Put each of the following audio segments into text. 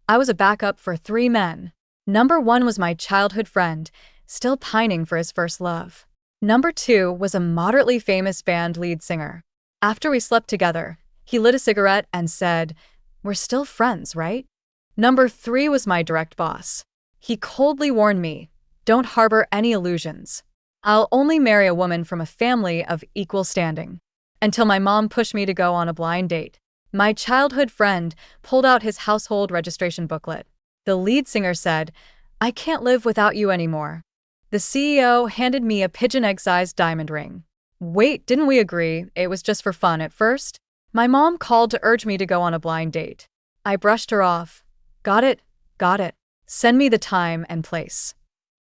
I was a backup for 3 men. Number 1 was my childhood friend, still pining for his first love. Number 2 was a moderately famous band lead singer. After we slept together, he lit a cigarette and said, "We're still friends, right?" Number 3 was my direct boss. He coldly warned me, "Don't harbor any illusions. I'll only marry a woman from a family of equal standing." Until my mom pushed me to go on a blind date. My childhood friend pulled out his household registration booklet. The lead singer said, "I can't live without you anymore." The CEO handed me a pigeon egg-sized diamond ring. Wait, didn't we agree it was just for fun at first? My mom called to urge me to go on a blind date. I brushed her off. Got it, got it. Send me the time and place.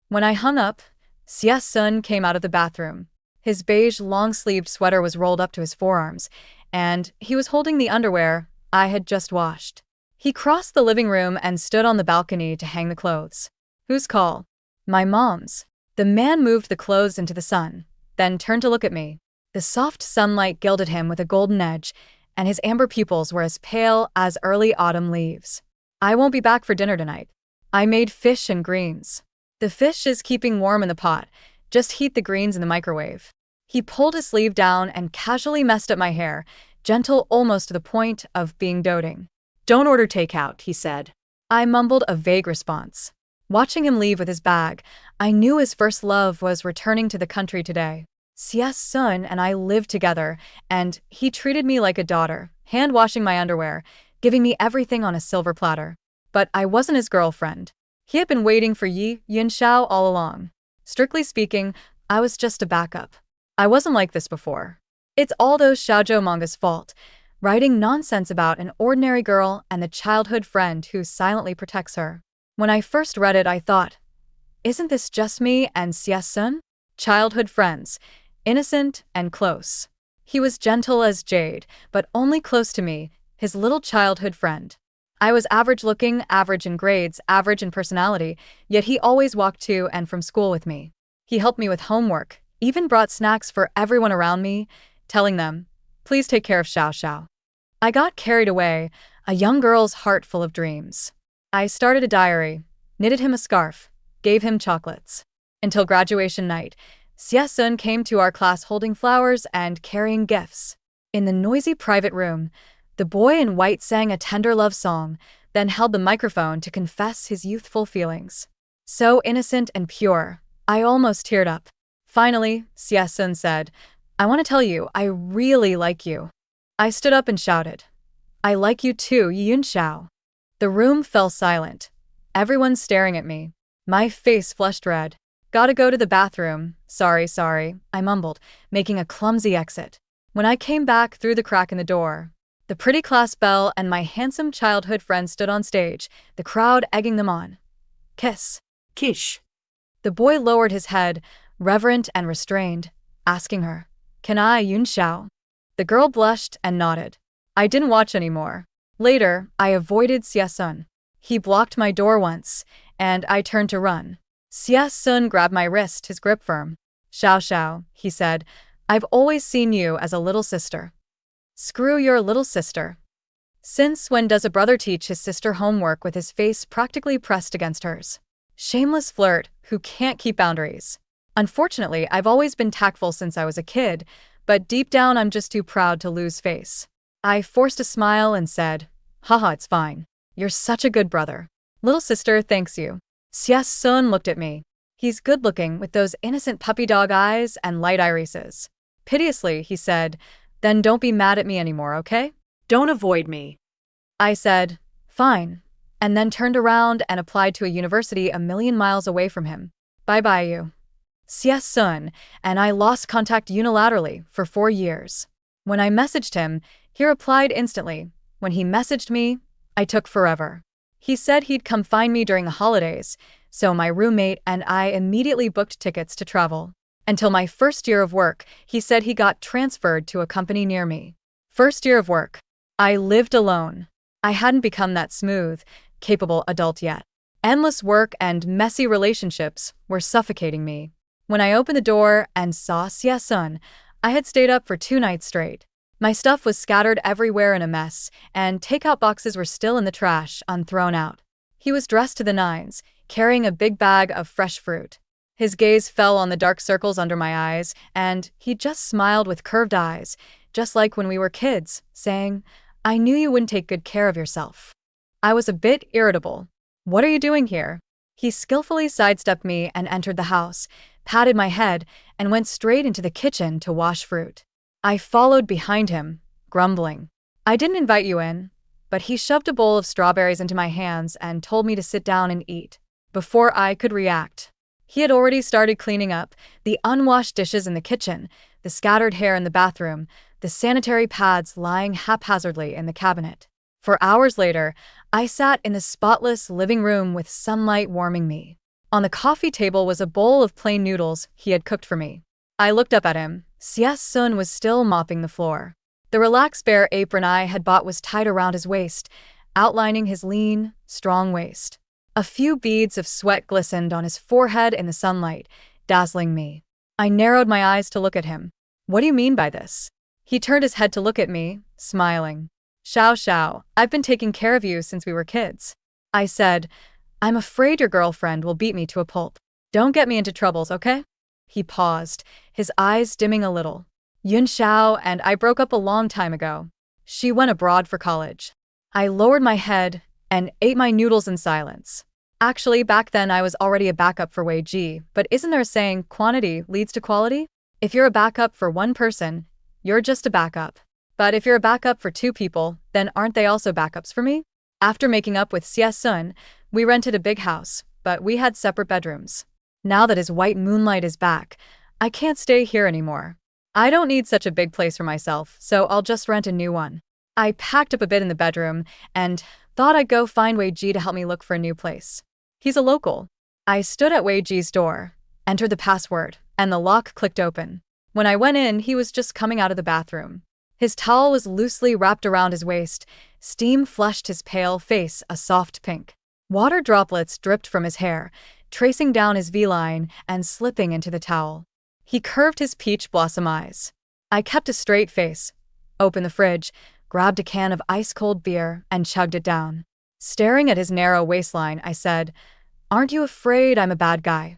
When I hung up, Xia Zhi came out of the bathroom. His beige long-sleeved sweater was rolled up to his forearms, and he was holding the underwear I had just washed. He crossed the living room and stood on the balcony to hang the clothes. Whose call? My mom's. The man moved the clothes into the sun, then turned to look at me. The soft sunlight gilded him with a golden edge, and his amber pupils were as pale as early autumn leaves. "I won't be back for dinner tonight. I made fish and greens. The fish is keeping warm in the pot. Just heat the greens in the microwave." He pulled his sleeve down and casually messed up my hair, gentle almost to the point of being doting. "Don't order takeout," he said. I mumbled a vague response. Watching him leave with his bag, I knew his first love was returning to the country today. Xia Zhi and I lived together, and he treated me like a daughter, hand-washing my underwear, giving me everything on a silver platter. But I wasn't his girlfriend. He had been waiting for Yi Yunxiao all along. Strictly speaking, I was just a backup. I wasn't like this before. It's all those shoujo manga's fault, writing nonsense about an ordinary girl and the childhood friend who silently protects her. When I first read it, I thought, isn't this just me and Xia Zhi? Childhood friends, innocent and close. He was gentle as jade, but only close to me, his little childhood friend. I was average-looking, average in grades, average in personality, yet he always walked to and from school with me. He helped me with homework, even brought snacks for everyone around me, telling them, "Please take care of Xiao Xiao." I got carried away, a young girl's heart full of dreams. I started a diary, knitted him a scarf, gave him chocolates. Until graduation night, Xia Zhi came to our class holding flowers and carrying gifts. In the noisy private room, the boy in white sang a tender love song, then held the microphone to confess his youthful feelings. So innocent and pure, I almost teared up. Finally, Xia Zhi said, "I want to tell you, I really like you." I stood up and shouted, "I like you too, Yunxiao." The room fell silent, everyone staring at me. My face flushed red. "Gotta go to the bathroom. Sorry, I mumbled, making a clumsy exit. When I came back through the crack in the door, the pretty class belle and my handsome childhood friend stood on stage, the crowd egging them on. "Kiss. Kish. The boy lowered his head, reverent and restrained, asking her, "Can I, Yunxiao?" The girl blushed and nodded. I didn't watch anymore. Later, I avoided Xia Zhi. He blocked my door once, and I turned to run. Xia Zhi grabbed my wrist, his grip firm. "Xiao Xiao," he said, "I've always seen you as a little sister." "Screw your little sister. Since when does a brother teach his sister homework with his face practically pressed against hers? Shameless flirt who can't keep boundaries. Unfortunately, I've always been tactful since I was a kid, but deep down I'm just too proud to lose face. I forced a smile and said, "Haha, it's fine. You're such a good brother. Little sister thanks you." Xia Zhi looked at me. He's good-looking with those innocent puppy dog eyes and light irises. Piteously, he said, "Then don't be mad at me anymore, okay?" Don't avoid me. I said, "Fine," and then turned around and applied to a university a million miles away from him. Bye-bye you. Xia Zhi and I lost contact unilaterally for 4 years. When I messaged him, he replied instantly. When he messaged me, I took forever. He said he'd come find me during the holidays, so my roommate and I immediately booked tickets to travel. Until my first year of work, he said he got transferred to a company near me. First year of work. I lived alone. I hadn't become that smooth, capable adult yet. Endless work and messy relationships were suffocating me. When I opened the door and saw Xia Zhi, I had stayed up for 2 nights straight. My stuff was scattered everywhere in a mess, and takeout boxes were still in the trash, unthrown out. He was dressed to the nines, carrying a big bag of fresh fruit. His gaze fell on the dark circles under my eyes, and he just smiled with curved eyes, just like when we were kids, saying, "I knew you wouldn't take good care of yourself." I was a bit irritable. "What are you doing here?" He skillfully sidestepped me and entered the house, patted my head, and went straight into the kitchen to wash fruit. I followed behind him, grumbling. "I didn't invite you in." But he shoved a bowl of strawberries into my hands and told me to sit down and eat. Before I could react, he had already started cleaning up the unwashed dishes in the kitchen, the scattered hair in the bathroom, the sanitary pads lying haphazardly in the cabinet. For hours later, I sat in the spotless living room with sunlight warming me. On the coffee table was a bowl of plain noodles he had cooked for me. I looked up at him. Xia Zhi was still mopping the floor. The relaxed bare apron I had bought was tied around his waist, outlining his lean, strong waist. A few beads of sweat glistened on his forehead in the sunlight, dazzling me. I narrowed my eyes to look at him. "What do you mean by this?" He turned his head to look at me, smiling. Xiao, I've been taking care of you since we were kids." I said, "I'm afraid your girlfriend will beat me to a pulp. Don't get me into troubles, okay?" He paused, his eyes dimming a little. "Yun Xiao and I broke up a long time ago. She went abroad for college." I lowered my head and ate my noodles in silence. Actually, back then I was already a backup for Wei Ji, but isn't there a saying, quantity leads to quality? If you're a backup for one person, you're just a backup. But if you're a backup for two people, then aren't they also backups for me? After making up with Xia Zhi, we rented a big house, but we had separate bedrooms. Now that his white moonlight is back, I can't stay here anymore. I don't need such a big place for myself, so I'll just rent a new one. I packed up a bit in the bedroom and thought I'd go find Wei Ji to help me look for a new place. He's a local. I stood at Wei Ji's door, entered the password, and the lock clicked open. When I went in, he was just coming out of the bathroom. His towel was loosely wrapped around his waist. Steam flushed his pale face a soft pink. Water droplets dripped from his hair, tracing down his V-line and slipping into the towel. He curved his peach blossom eyes. I kept a straight face, opened the fridge, grabbed a can of ice-cold beer, and chugged it down. Staring at his narrow waistline, I said, "Aren't you afraid I'm a bad guy?"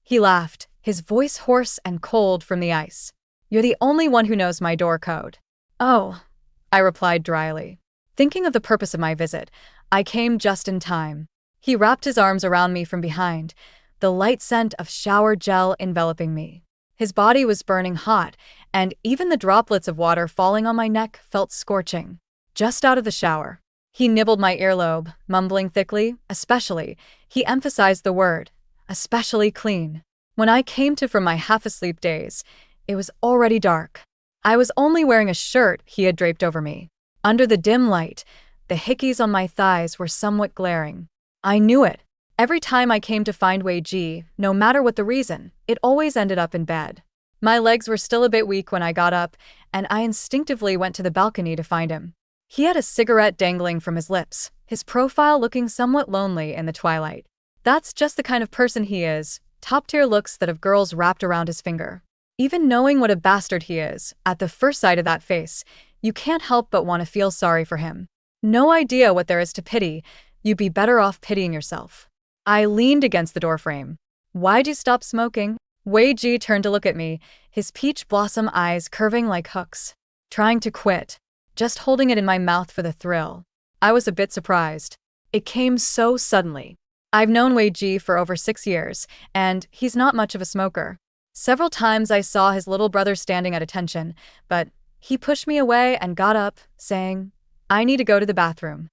He laughed, his voice hoarse and cold from the ice. "You're the only one who knows my door code." "Oh," I replied dryly. Thinking of the purpose of my visit, I came just in time. He wrapped his arms around me from behind, the light scent of shower gel enveloping me. His body was burning hot, and even the droplets of water falling on my neck felt scorching. Just out of the shower. He nibbled my earlobe, mumbling thickly, "Especially," he emphasized the word, "especially clean." When I came to from my half-asleep days, it was already dark. I was only wearing a shirt he had draped over me. Under the dim light, the hickeys on my thighs were somewhat glaring. I knew it. Every time I came to find Wei Ji, no matter what the reason, it always ended up in bed. My legs were still a bit weak when I got up, and I instinctively went to the balcony to find him. He had a cigarette dangling from his lips, his profile looking somewhat lonely in the twilight. That's just the kind of person he is, top-tier looks that have girls wrapped around his finger. Even knowing what a bastard he is, at the first sight of that face, you can't help but want to feel sorry for him. No idea what there is to pity, you'd be better off pitying yourself. I leaned against the doorframe. "Why'd you stop smoking?" Wei Ji turned to look at me, his peach blossom eyes curving like hooks. "Trying to quit. Just holding it in my mouth for the thrill." I was a bit surprised. It came so suddenly. I've known Wei Ji for over 6 years, and he's not much of a smoker. Several times I saw his little brother standing at attention, but he pushed me away and got up, saying, "I need to go to the bathroom."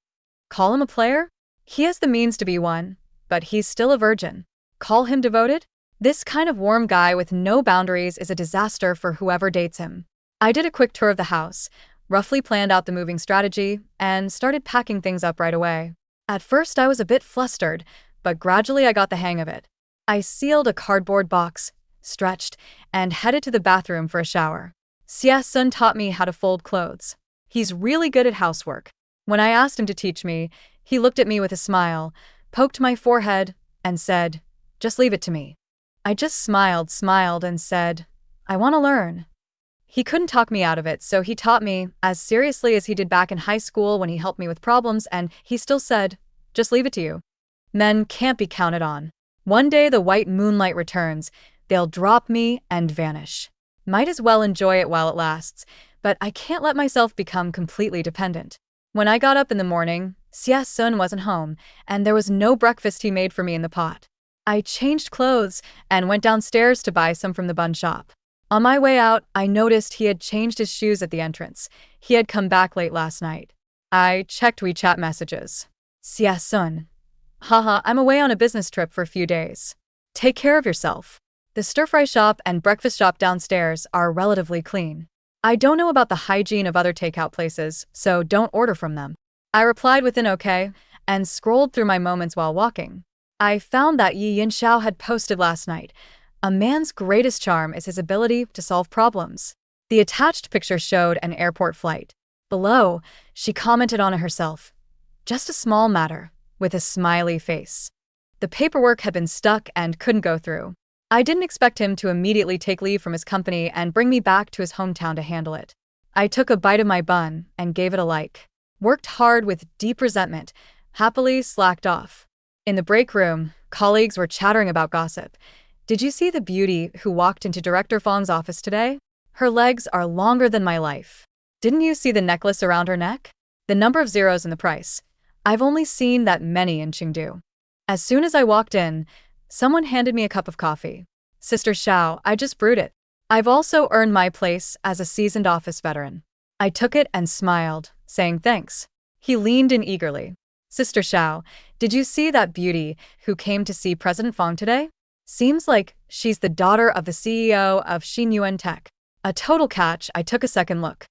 Call him a player? He has the means to be one, but he's still a virgin. Call him devoted? This kind of warm guy with no boundaries is a disaster for whoever dates him. I did a quick tour of the house, roughly planned out the moving strategy, and started packing things up right away. At first I was a bit flustered, but gradually I got the hang of it. I sealed a cardboard box, stretched, and headed to the bathroom for a shower. Xia Zhi taught me how to fold clothes. He's really good at housework. When I asked him to teach me, he looked at me with a smile, poked my forehead, and said, "Just leave it to me." I just smiled and said, "I want to learn." He couldn't talk me out of it, so he taught me as seriously as he did back in high school when he helped me with problems, and he still said, just leave it to you. Men can't be counted on. One day the white moonlight returns, they'll drop me and vanish. Might as well enjoy it while it lasts, but I can't let myself become completely dependent. When I got up in the morning, Xia Zhi wasn't home, and there was no breakfast he made for me in the pot. I changed clothes and went downstairs to buy some from the bun shop. On my way out, I noticed he had changed his shoes at the entrance. He had come back late last night. I checked WeChat messages. Xia Zhi. Haha, I'm away on a business trip for a few days. Take care of yourself. The stir-fry shop and breakfast shop downstairs are relatively clean. I don't know about the hygiene of other takeout places, so don't order from them. I replied with an okay, and scrolled through my moments while walking. I found that Yi Yanxiao had posted last night, "A man's greatest charm is his ability to solve problems." The attached picture showed an airport flight. Below, she commented on it herself. Just a small matter, with a smiley face. The paperwork had been stuck and couldn't go through. I didn't expect him to immediately take leave from his company and bring me back to his hometown to handle it. I took a bite of my bun and gave it a like. Worked hard with deep resentment, happily slacked off. In the break room, colleagues were chattering about gossip. Did you see the beauty who walked into Director Fong's office today? Her legs are longer than my life. Didn't you see the necklace around her neck? The number of zeros in the price. I've only seen that many in Chengdu. As soon as I walked in, someone handed me a cup of coffee. Sister Xiao, I just brewed it. I've also earned my place as a seasoned office veteran. I took it and smiled, saying thanks. He leaned in eagerly. Sister Xiao, did you see that beauty who came to see President Fong today? Seems like she's the daughter of the CEO of Xinyuan Tech. A total catch. I took a second look.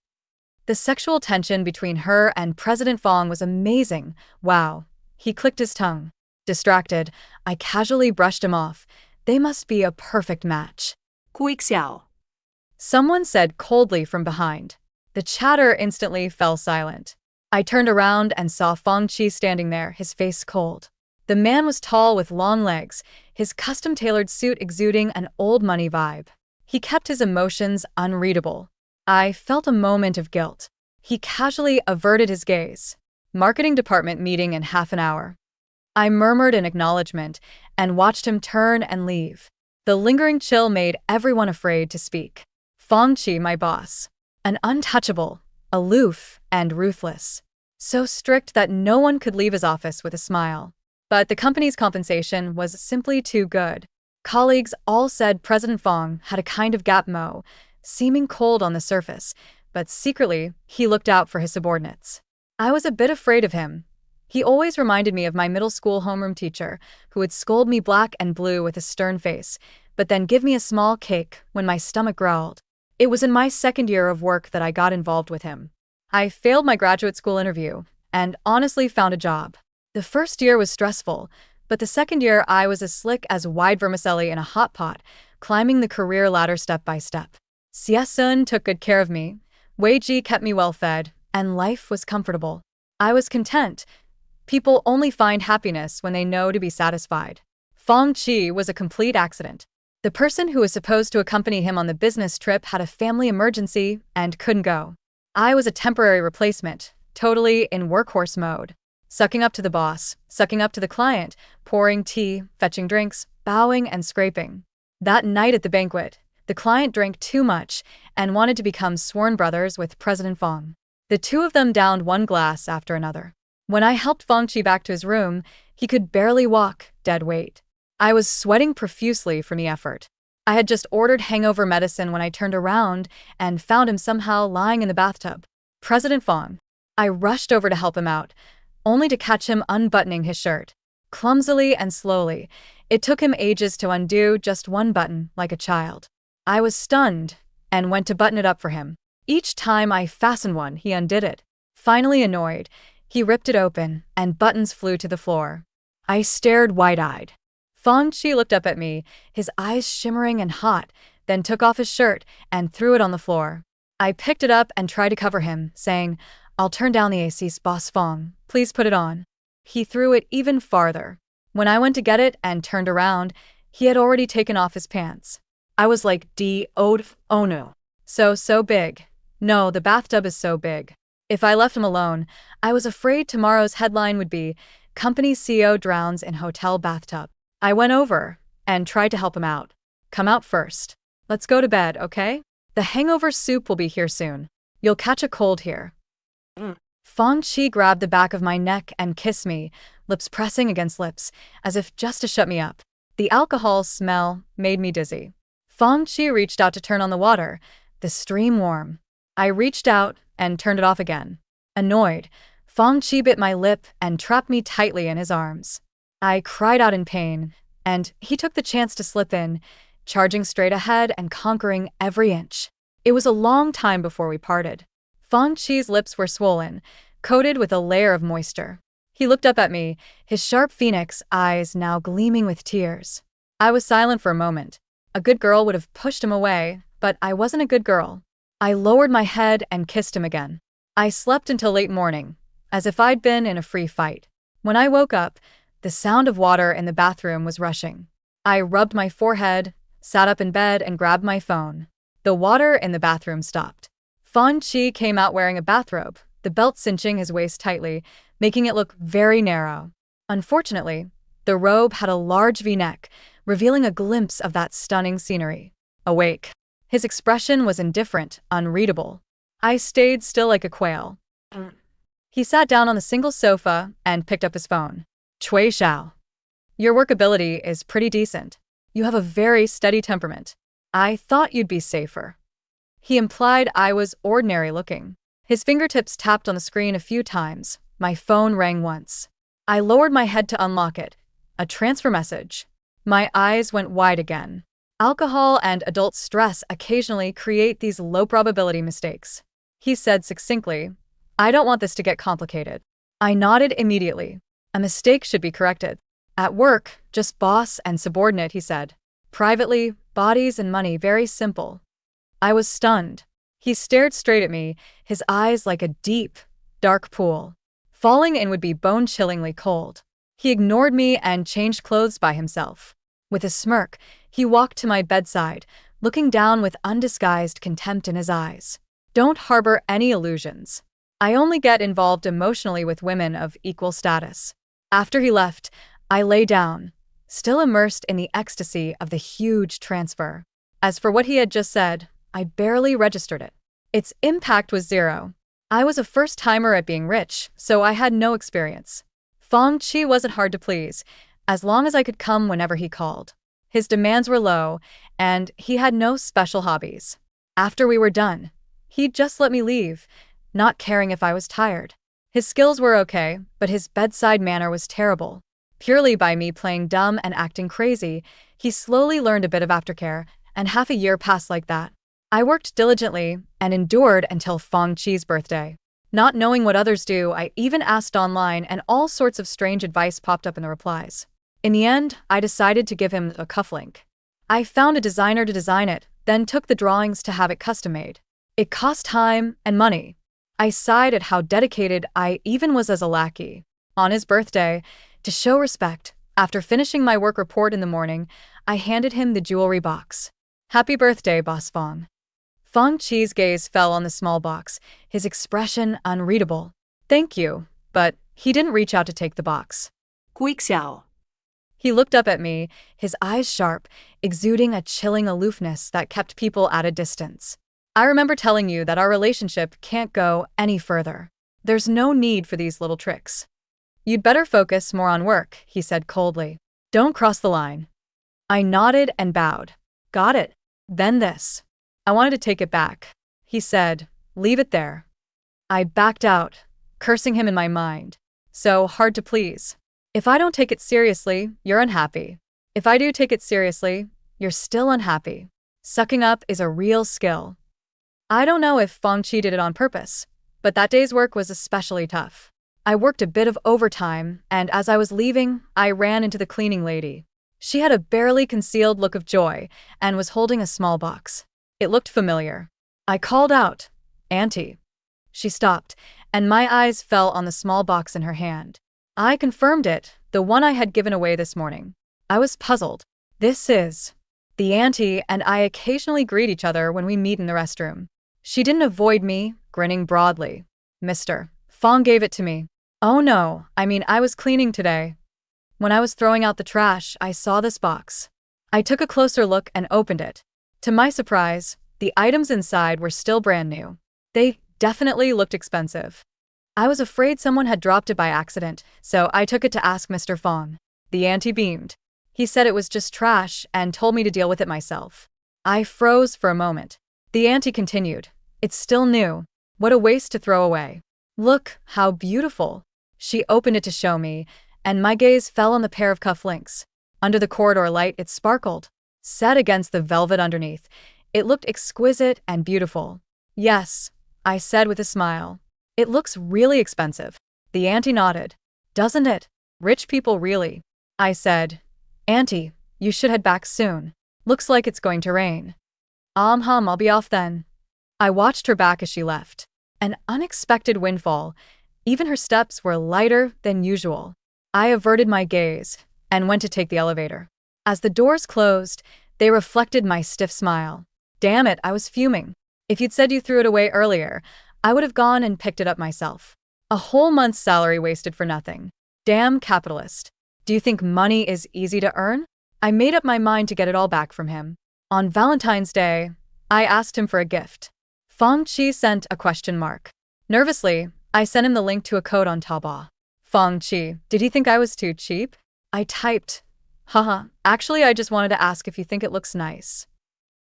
The sexual tension between her and President Fong was amazing. Wow. He clicked his tongue. Distracted, I casually brushed him off. They must be a perfect match. Xiao. Someone said coldly from behind. The chatter instantly fell silent. I turned around and saw Fong Qi standing there, his face cold. The man was tall with long legs, his custom-tailored suit exuding an old money vibe. He kept his emotions unreadable. I felt a moment of guilt. He casually averted his gaze. Marketing department meeting in half an hour. I murmured in acknowledgement and watched him turn and leave. The lingering chill made everyone afraid to speak. Fong Qi, my boss. An untouchable, aloof, and ruthless. So strict that no one could leave his office with a smile. But the company's compensation was simply too good. Colleagues all said President Fong had a kind of gap mo, seeming cold on the surface, but secretly, he looked out for his subordinates. I was a bit afraid of him. He always reminded me of my middle school homeroom teacher, who would scold me black and blue with a stern face, but then give me a small cake when my stomach growled. It was in my second year of work that I got involved with him. I failed my graduate school interview, and honestly found a job. The first year was stressful, but the second year I was as slick as wide vermicelli in a hot pot, climbing the career ladder step by step. Xia Zhi took good care of me, Wei Ji kept me well fed, and life was comfortable. I was content. People only find happiness when they know to be satisfied. Fong Qi was a complete accident. The person who was supposed to accompany him on the business trip had a family emergency and couldn't go. I was a temporary replacement, totally in workhorse mode. Sucking up to the boss, sucking up to the client, pouring tea, fetching drinks, bowing and scraping. That night at the banquet, the client drank too much and wanted to become sworn brothers with President Fong. The two of them downed one glass after another. When I helped Fong Qi back to his room, he could barely walk, dead weight. I was sweating profusely from the effort. I had just ordered hangover medicine when I turned around and found him somehow lying in the bathtub. President Fong. I rushed over to help him out, only to catch him unbuttoning his shirt. Clumsily and slowly, it took him ages to undo just one button, like a child. I was stunned and went to button it up for him. Each time I fastened one, he undid it. Finally annoyed, he ripped it open, and buttons flew to the floor. I stared wide-eyed. Fong Qi looked up at me, his eyes shimmering and hot, then took off his shirt and threw it on the floor. I picked it up and tried to cover him, saying, "I'll turn down the AC, Boss Fong. Please put it on." He threw it even farther. When I went to get it and turned around, he had already taken off his pants. I was like, oh no. So big. No, the bathtub is so big. If I left him alone, I was afraid tomorrow's headline would be, Company CEO drowns in hotel bathtub. I went over and tried to help him out. Come out first. Let's go to bed, okay? The hangover soup will be here soon. You'll catch a cold here. Feng Qi grabbed the back of my neck and kissed me, lips pressing against lips, as if just to shut me up. The alcohol smell made me dizzy. Feng Qi reached out to turn on the water, the stream warm. I reached out and turned it off again. Annoyed, Feng Qi bit my lip and trapped me tightly in his arms. I cried out in pain, and he took the chance to slip in, charging straight ahead and conquering every inch. It was a long time before we parted. Feng Qi's lips were swollen, coated with a layer of moisture. He looked up at me, his sharp phoenix eyes now gleaming with tears. I was silent for a moment. A good girl would have pushed him away, but I wasn't a good girl. I lowered my head and kissed him again. I slept until late morning, as if I'd been in a free fight. When I woke up, the sound of water in the bathroom was rushing. I rubbed my forehead, sat up in bed, and grabbed my phone. The water in the bathroom stopped. Feng Qi came out wearing a bathrobe, the belt cinching his waist tightly, making it look very narrow. Unfortunately, the robe had a large V-neck, revealing a glimpse of that stunning scenery. Awake. His expression was indifferent, unreadable. I stayed still like a quail. He sat down on the single sofa and picked up his phone. Cui Xiao. Your workability is pretty decent. You have a very steady temperament. I thought you'd be safer. He implied I was ordinary looking. His fingertips tapped on the screen a few times. My phone rang once. I lowered my head to unlock it. A transfer message. My eyes went wide again. Alcohol and adult stress occasionally create these low-probability mistakes. He said succinctly, I don't want this to get complicated. I nodded immediately. A mistake should be corrected. At work, just boss and subordinate, he said. Privately, bodies and money, very simple. I was stunned. He stared straight at me, his eyes like a deep, dark pool. Falling in would be bone-chillingly cold. He ignored me and changed clothes by himself. With a smirk, he walked to my bedside, looking down with undisguised contempt in his eyes. Don't harbor any illusions. I only get involved emotionally with women of equal status. After he left, I lay down, still immersed in the ecstasy of the huge transfer. As for what he had just said, I barely registered it. Its impact was zero. I was a first-timer at being rich, so I had no experience. Feng Qi wasn't hard to please, as long as I could come whenever he called. His demands were low, and he had no special hobbies. After we were done, he'd just let me leave, not caring if I was tired. His skills were okay, but his bedside manner was terrible. Purely by me playing dumb and acting crazy, he slowly learned a bit of aftercare, and half a year passed like that. I worked diligently and endured until Feng Qi's birthday. Not knowing what others do, I even asked online, and all sorts of strange advice popped up in the replies. In the end, I decided to give him a cufflink. I found a designer to design it, then took the drawings to have it custom-made. It cost time and money. I sighed at how dedicated I even was as a lackey. On his birthday, to show respect, after finishing my work report in the morning, I handed him the jewelry box. Happy birthday, Boss Feng. Feng Qi's gaze fell on the small box, his expression unreadable. Thank you, but he didn't reach out to take the box. Gui Xiao. He looked up at me, his eyes sharp, exuding a chilling aloofness that kept people at a distance. I remember telling you that our relationship can't go any further. There's no need for these little tricks. You'd better focus more on work, he said coldly. Don't cross the line. I nodded and bowed. Got it. Then this. I wanted to take it back. He said, leave it there. I backed out, cursing him in my mind. So hard to please. If I don't take it seriously, you're unhappy. If I do take it seriously, you're still unhappy. Sucking up is a real skill. I don't know if Feng Qi did it on purpose, but that day's work was especially tough. I worked a bit of overtime, and as I was leaving, I ran into the cleaning lady. She had a barely concealed look of joy and was holding a small box. It looked familiar. I called out, Auntie. She stopped, and my eyes fell on the small box in her hand. I confirmed it, the one I had given away this morning. I was puzzled. This is The auntie and I occasionally greet each other when we meet in the restroom. She didn't avoid me, grinning broadly. Mr. Fong gave it to me. Oh no, I was cleaning today. When I was throwing out the trash, I saw this box. I took a closer look and opened it. To my surprise, the items inside were still brand new. They definitely looked expensive. I was afraid someone had dropped it by accident, so I took it to ask Mr. Fong. The auntie beamed. He said it was just trash and told me to deal with it myself. I froze for a moment. The auntie continued. It's still new. What a waste to throw away. Look, how beautiful. She opened it to show me, and my gaze fell on the pair of cufflinks. Under the corridor light, it sparkled. Set against the velvet underneath, it looked exquisite and beautiful. Yes, I said with a smile. It looks really expensive. The auntie nodded. Doesn't it? Rich people really. I said. Auntie, you should head back soon. Looks like it's going to rain. I'll be off then. I watched her back as she left. An unexpected windfall. Even her steps were lighter than usual. I averted my gaze and went to take the elevator. As the doors closed, they reflected my stiff smile. Damn it, I was fuming. If you'd said you threw it away earlier, I would have gone and picked it up myself. A whole month's salary wasted for nothing. Damn capitalist. Do you think money is easy to earn? I made up my mind to get it all back from him. On Valentine's Day, I asked him for a gift. Fong Chi sent a question mark. Nervously, I sent him the link to a code on Taobao. Fong Chi, did he think I was too cheap? I typed. Haha, actually I just wanted to ask if you think it looks nice.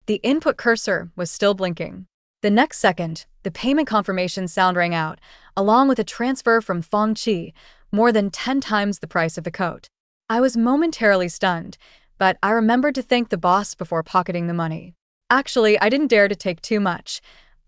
The input cursor was still blinking. The next second, the payment confirmation sound rang out, along with a transfer from Fong Chi, more than 10 times the price of the coat. I was momentarily stunned, but I remembered to thank the boss before pocketing the money. Actually, I didn't dare to take too much.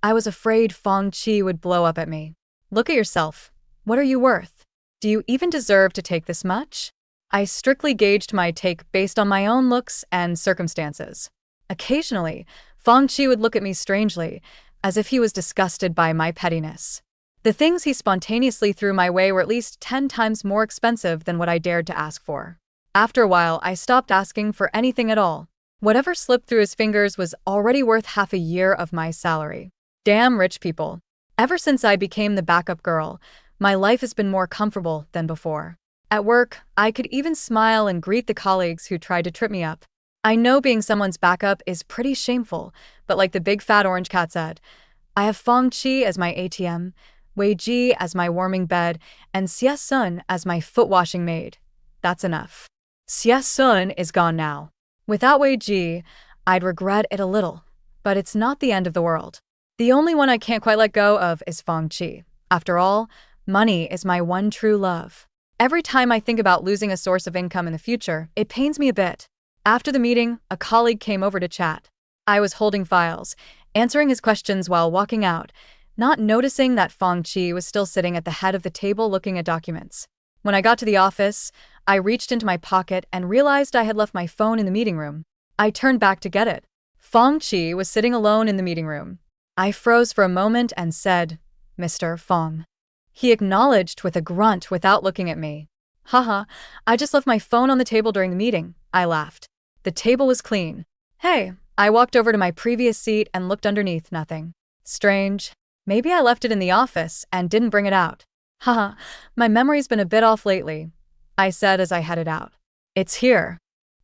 I was afraid Fong Chi would blow up at me. Look at yourself. What are you worth? Do you even deserve to take this much? I strictly gauged my take based on my own looks and circumstances. Occasionally, Fong Chi would look at me strangely, as if he was disgusted by my pettiness. The things he spontaneously threw my way were at least 10 times more expensive than what I dared to ask for. After a while, I stopped asking for anything at all. Whatever slipped through his fingers was already worth half a year of my salary. Damn rich people. Ever since I became the backup girl, my life has been more comfortable than before. At work, I could even smile and greet the colleagues who tried to trip me up. I know being someone's backup is pretty shameful, but like the big fat orange cat said, I have Fong Chi as my ATM, Wei Ji as my warming bed, and Xia Sun as my foot-washing maid. That's enough. Xia Sun is gone now. Without Wei Ji, I'd regret it a little, but it's not the end of the world. The only one I can't quite let go of is Fong Chi. After all, money is my one true love. Every time I think about losing a source of income in the future, it pains me a bit. After the meeting, a colleague came over to chat. I was holding files, answering his questions while walking out, not noticing that Fong Chi was still sitting at the head of the table looking at documents. When I got to the office, I reached into my pocket and realized I had left my phone in the meeting room. I turned back to get it. Fong Chi was sitting alone in the meeting room. I froze for a moment and said, Mr. Fong. He acknowledged with a grunt without looking at me. Haha, I just left my phone on the table during the meeting, I laughed. The table was clean. Hey, I walked over to my previous seat and looked underneath. Nothing. Strange. Maybe I left it in the office and didn't bring it out. Haha, my memory's been a bit off lately, I said as I headed out. It's here.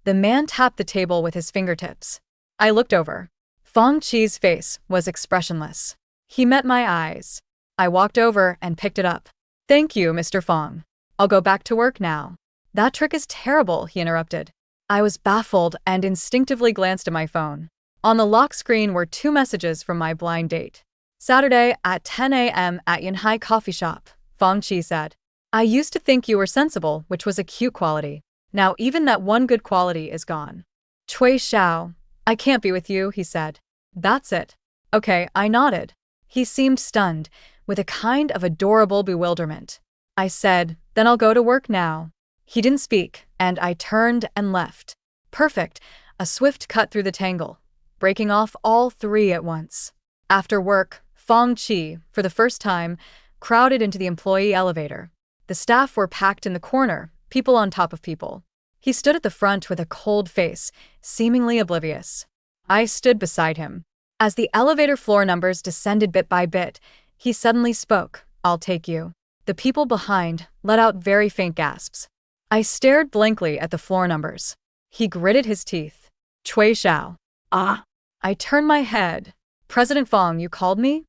The man tapped the table with his fingertips. I looked over. Fong Chi's face was expressionless. He met my eyes. I walked over and picked it up. Thank you, Mr. Fong. I'll go back to work now. That trick is terrible, he interrupted. I was baffled and instinctively glanced at my phone. On the lock screen were 2 messages from my blind date. Saturday at 10 a.m. at Yanhai Coffee Shop, Fong Chi said. I used to think you were sensible, which was a cute quality. Now even that one good quality is gone. Cui Xiao. I can't be with you, he said. That's it. Okay, I nodded. He seemed stunned, with a kind of adorable bewilderment. I said, then I'll go to work now. He didn't speak, and I turned and left. Perfect, a swift cut through the tangle, breaking off all 3 at once. After work, Fong Chi, for the first time, crowded into the employee elevator. The staff were packed in the corner, people on top of people. He stood at the front with a cold face, seemingly oblivious. I stood beside him. As the elevator floor numbers descended bit by bit, he suddenly spoke. "I'll take you." The people behind let out very faint gasps. I stared blankly at the floor numbers. He gritted his teeth. "Cui Xiao." Ah, I turned my head. "President Fong, you called me?"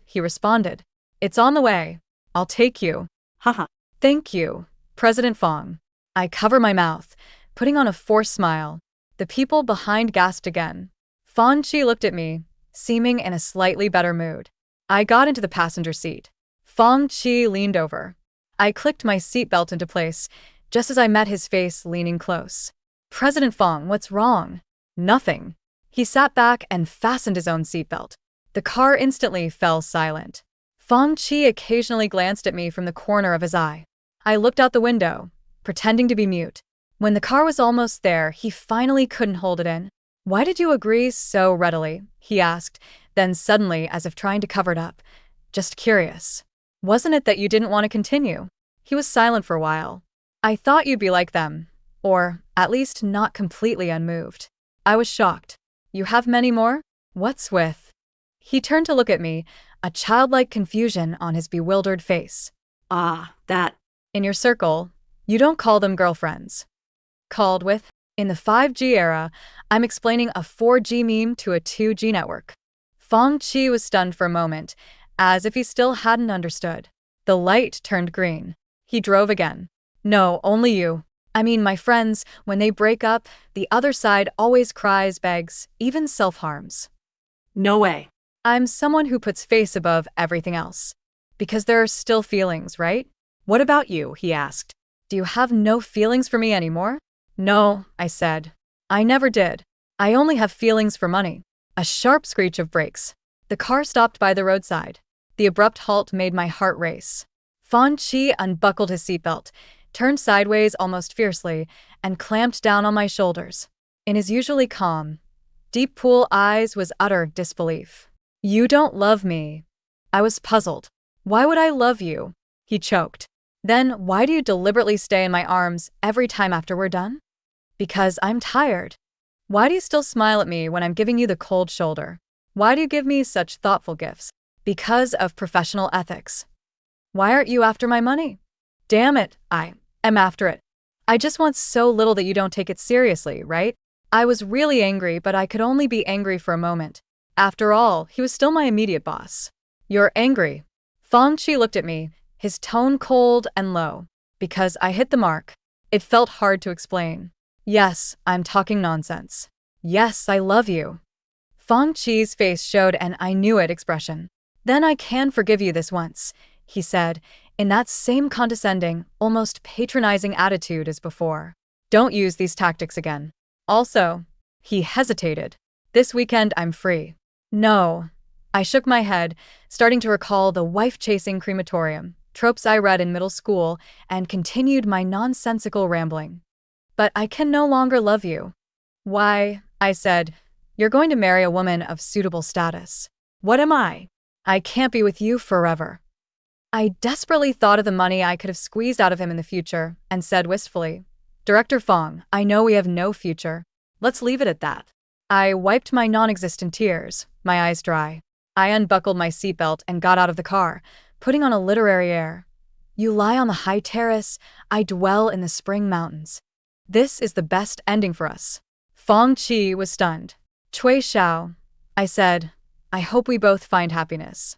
He responded. "It's on the way. I'll take you." haha. "Thank you, President Fong." I covered my mouth, putting on a forced smile. The people behind gasped again. Fong Chi looked at me, seeming in a slightly better mood. I got into the passenger seat. Fong Chi leaned over. I clicked my seatbelt into place, just as I met his face leaning close. "President Fong, what's wrong?" "Nothing." He sat back and fastened his own seatbelt. The car instantly fell silent. Fong Chi occasionally glanced at me from the corner of his eye. I looked out the window, pretending to be mute. When the car was almost there, he finally couldn't hold it in. "Why did you agree so readily?" he asked, then suddenly, as if trying to cover it up. "Just curious. Wasn't it that you didn't want to continue?" He was silent for a while. "I thought you'd be like them. Or, at least, not completely unmoved." I was shocked. "You have many more? What's with?" He turned to look at me, a childlike confusion on his bewildered face. Ah, that. "In your circle, you don't call them girlfriends." "Called with?" "In the 5G era, I'm explaining a 4G meme to a 2G network." Fong Chi was stunned for a moment, as if he still hadn't understood. The light turned green. He drove again. "No, only you. I mean, my friends, when they break up, the other side always cries, begs, even self-harms." No way. I'm someone who puts face above everything else. Because there are still feelings, right? "What about you?" he asked. "Do you have no feelings for me anymore?" "No," I said. "I never did. I only have feelings for money." A sharp screech of brakes. The car stopped by the roadside. The abrupt halt made my heart race. Fong Chi unbuckled his seatbelt, turned sideways almost fiercely, and clamped down on my shoulders. In his usually calm, deep pool eyes was utter disbelief. "You don't love me." I was puzzled. "Why would I love you?" He choked. "Then why do you deliberately stay in my arms every time after we're done?" "Because I'm tired." "Why do you still smile at me when I'm giving you the cold shoulder? Why do you give me such thoughtful gifts?" "Because of professional ethics." "Why aren't you after my money?" "Damn it, I am after it. I just want so little that you don't take it seriously, right?" I was really angry, but I could only be angry for a moment. After all, he was still my immediate boss. "You're angry." Fong Chi looked at me, his tone cold and low. "Because I hit the mark." It felt hard to explain. "Yes, I'm talking nonsense." "Yes, I love you." Fong Chi's face showed an "I knew it" expression. "Then I can forgive you this once," he said, in that same condescending, almost patronizing attitude as before. "Don't use these tactics again. Also," he hesitated, "this weekend I'm free." "No." I shook my head, starting to recall the wife-chasing crematorium, tropes I read in middle school, and continued my nonsensical rambling. "But I can no longer love you." "Why?" I said. "You're going to marry a woman of suitable status." "What am I?" "I can't be with you forever." I desperately thought of the money I could have squeezed out of him in the future, and said wistfully, "Director Fong, I know we have no future. Let's leave it at that." I wiped my non-existent tears, my eyes dry. I unbuckled my seatbelt and got out of the car, putting on a literary air. "You lie on the high terrace, I dwell in the spring mountains. This is the best ending for us." Fong Chi was stunned. "Cui Xiao," I said. "I hope we both find happiness."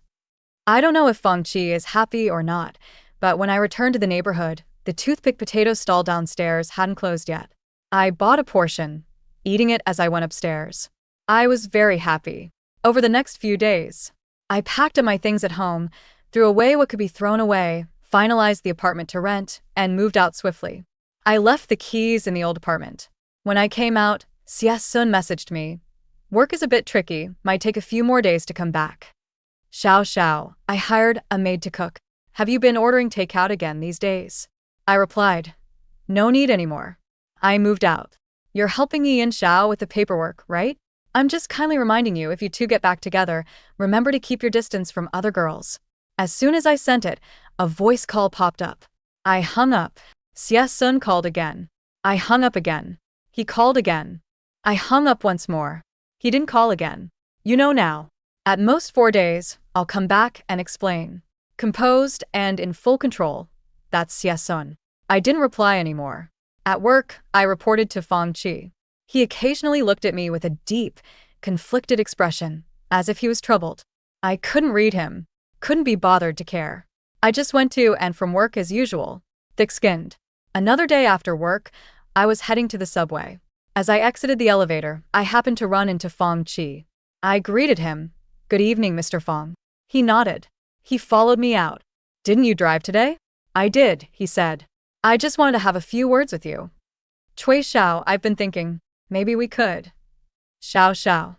I don't know if Fong Chi is happy or not, but when I returned to the neighborhood, the toothpick potato stall downstairs hadn't closed yet. I bought a portion, eating it as I went upstairs. I was very happy. Over the next few days, I packed up my things at home, threw away what could be thrown away, finalized the apartment to rent, and moved out swiftly. I left the keys in the old apartment. When I came out, Xia Zhi messaged me. "Work is a bit tricky, might take a few more days to come back." "Xiao Xiao, I hired a maid to cook. Have you been ordering takeout again these days?" I replied, "No need anymore. I moved out." "You're helping Yi and Xiao with the paperwork, right?" "I'm just kindly reminding you, if you two get back together, remember to keep your distance from other girls." As soon as I sent it, a voice call popped up. I hung up. Xia Sun called again. I hung up again. He called again. I hung up once more. He didn't call again. You know now. At most 4 days, I'll come back and explain. Composed and in full control. That's Xia Zhi. I didn't reply anymore. At work, I reported to Feng Qi. He occasionally looked at me with a deep, conflicted expression, as if he was troubled. I couldn't read him, couldn't be bothered to care. I just went to and from work as usual, thick-skinned. Another day after work, I was heading to the subway. As I exited the elevator, I happened to run into Feng Qi. I greeted him. Good evening, Mr. Feng. He nodded. He followed me out. Didn't you drive today? I did, he said. I just wanted to have a few words with you. Cui Xiao, I've been thinking, maybe we could. Xiao Xiao.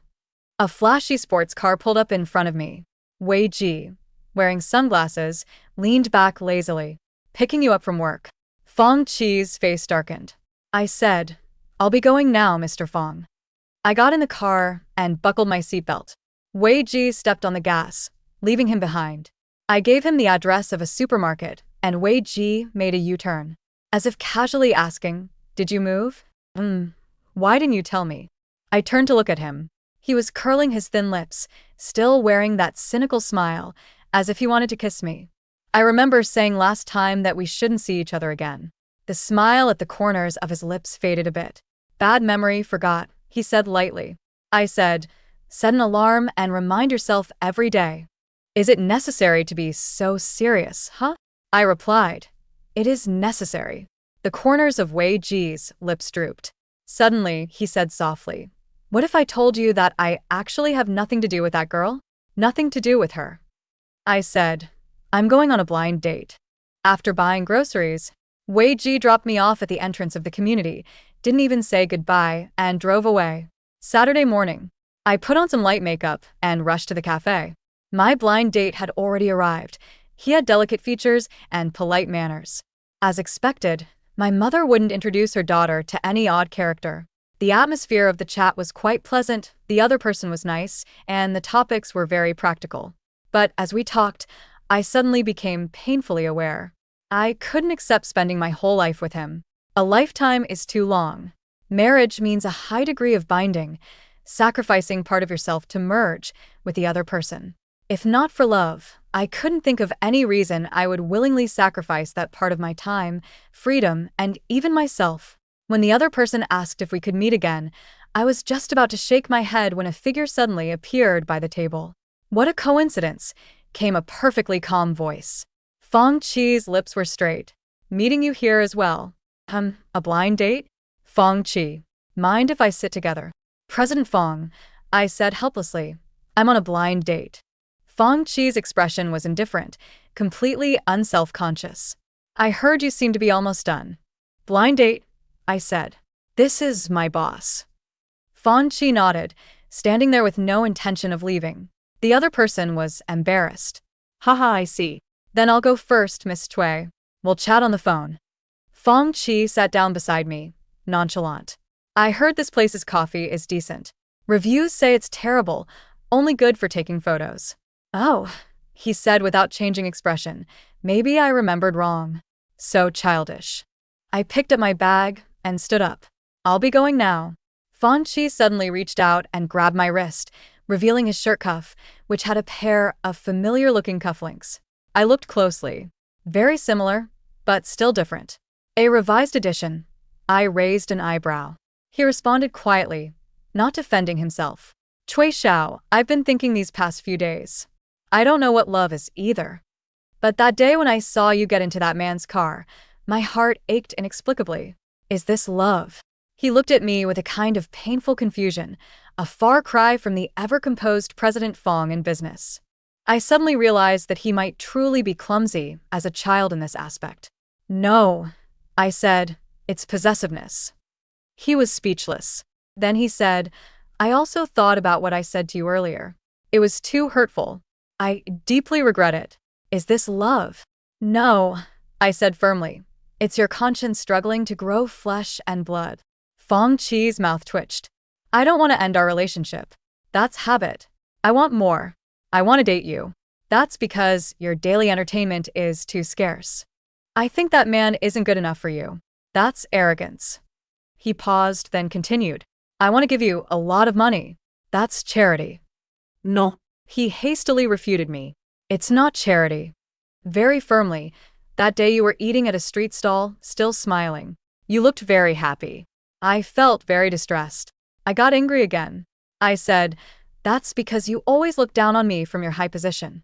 A flashy sports car pulled up in front of me. Wei Ji, wearing sunglasses, leaned back lazily. Picking you up from work. Feng Qi's face darkened. I said, I'll be going now, Mr. Feng. I got in the car and buckled my seatbelt. Wei Ji stepped on the gas, leaving him behind. I gave him the address of a supermarket, and Wei Ji made a U-turn, as if casually asking, Did you move? Why didn't you tell me? I turned to look at him. He was curling his thin lips, still wearing that cynical smile, as if he wanted to kiss me. I remember saying last time that we shouldn't see each other again. The smile at the corners of his lips faded a bit. Bad memory, forgot, he said lightly. I said, Set an alarm and remind yourself every day. Is it necessary to be so serious, huh? I replied, It is necessary. The corners of Wei Ji's lips drooped. Suddenly, he said softly, What if I told you that I actually have nothing to do with that girl? Nothing to do with her. I said, I'm going on a blind date. After buying groceries, Wei Ji dropped me off at the entrance of the community, didn't even say goodbye, and drove away. Saturday morning, I put on some light makeup and rushed to the cafe. My blind date had already arrived. He had delicate features and polite manners. As expected, my mother wouldn't introduce her daughter to any odd character. The atmosphere of the chat was quite pleasant, the other person was nice, and the topics were very practical. But as we talked, I suddenly became painfully aware. I couldn't accept spending my whole life with him. A lifetime is too long. Marriage means a high degree of binding, sacrificing part of yourself to merge with the other person. If not for love, I couldn't think of any reason I would willingly sacrifice that part of my time, freedom, and even myself. When the other person asked if we could meet again, I was just about to shake my head when a figure suddenly appeared by the table. What a coincidence, came a perfectly calm voice. Feng Qi's lips were straight. Meeting you here as well. A blind date? Feng Qi. Mind if I sit together? President Feng, I said helplessly. I'm on a blind date. Feng Qi's expression was indifferent, completely unself-conscious. I heard you seem to be almost done. Blind date? I said. This is my boss. Feng Qi nodded, standing there with no intention of leaving. The other person was embarrassed. Haha, I see. Then I'll go first, Miss Cui. We'll chat on the phone. Feng Qi sat down beside me, nonchalant. I heard this place's coffee is decent. Reviews say it's terrible, only good for taking photos. Oh, he said without changing expression. Maybe I remembered wrong. So childish. I picked up my bag and stood up. I'll be going now. Feng Qi suddenly reached out and grabbed my wrist, revealing his shirt cuff, which had a pair of familiar-looking cufflinks. I looked closely. Very similar, but still different. A revised edition. I raised an eyebrow. He responded quietly, not defending himself. Cui Xiao, I've been thinking these past few days. I don't know what love is either. But that day when I saw you get into that man's car, my heart ached inexplicably. Is this love? He looked at me with a kind of painful confusion, a far cry from the ever-composed President Feng in business. I suddenly realized that he might truly be clumsy as a child in this aspect. No, I said, it's possessiveness. He was speechless. Then he said, I also thought about what I said to you earlier. It was too hurtful. I deeply regret it. Is this love? No, I said firmly. It's your conscience struggling to grow flesh and blood. Feng Qi's mouth twitched. I don't want to end our relationship. That's habit. I want more. I want to date you. That's because your daily entertainment is too scarce. I think that man isn't good enough for you. That's arrogance. He paused, then continued. I want to give you a lot of money. That's charity. No. He hastily refuted me. It's not charity. Very firmly, that day you were eating at a street stall, still smiling. You looked very happy. I felt very distressed. I got angry again. I said, that's because you always look down on me from your high position.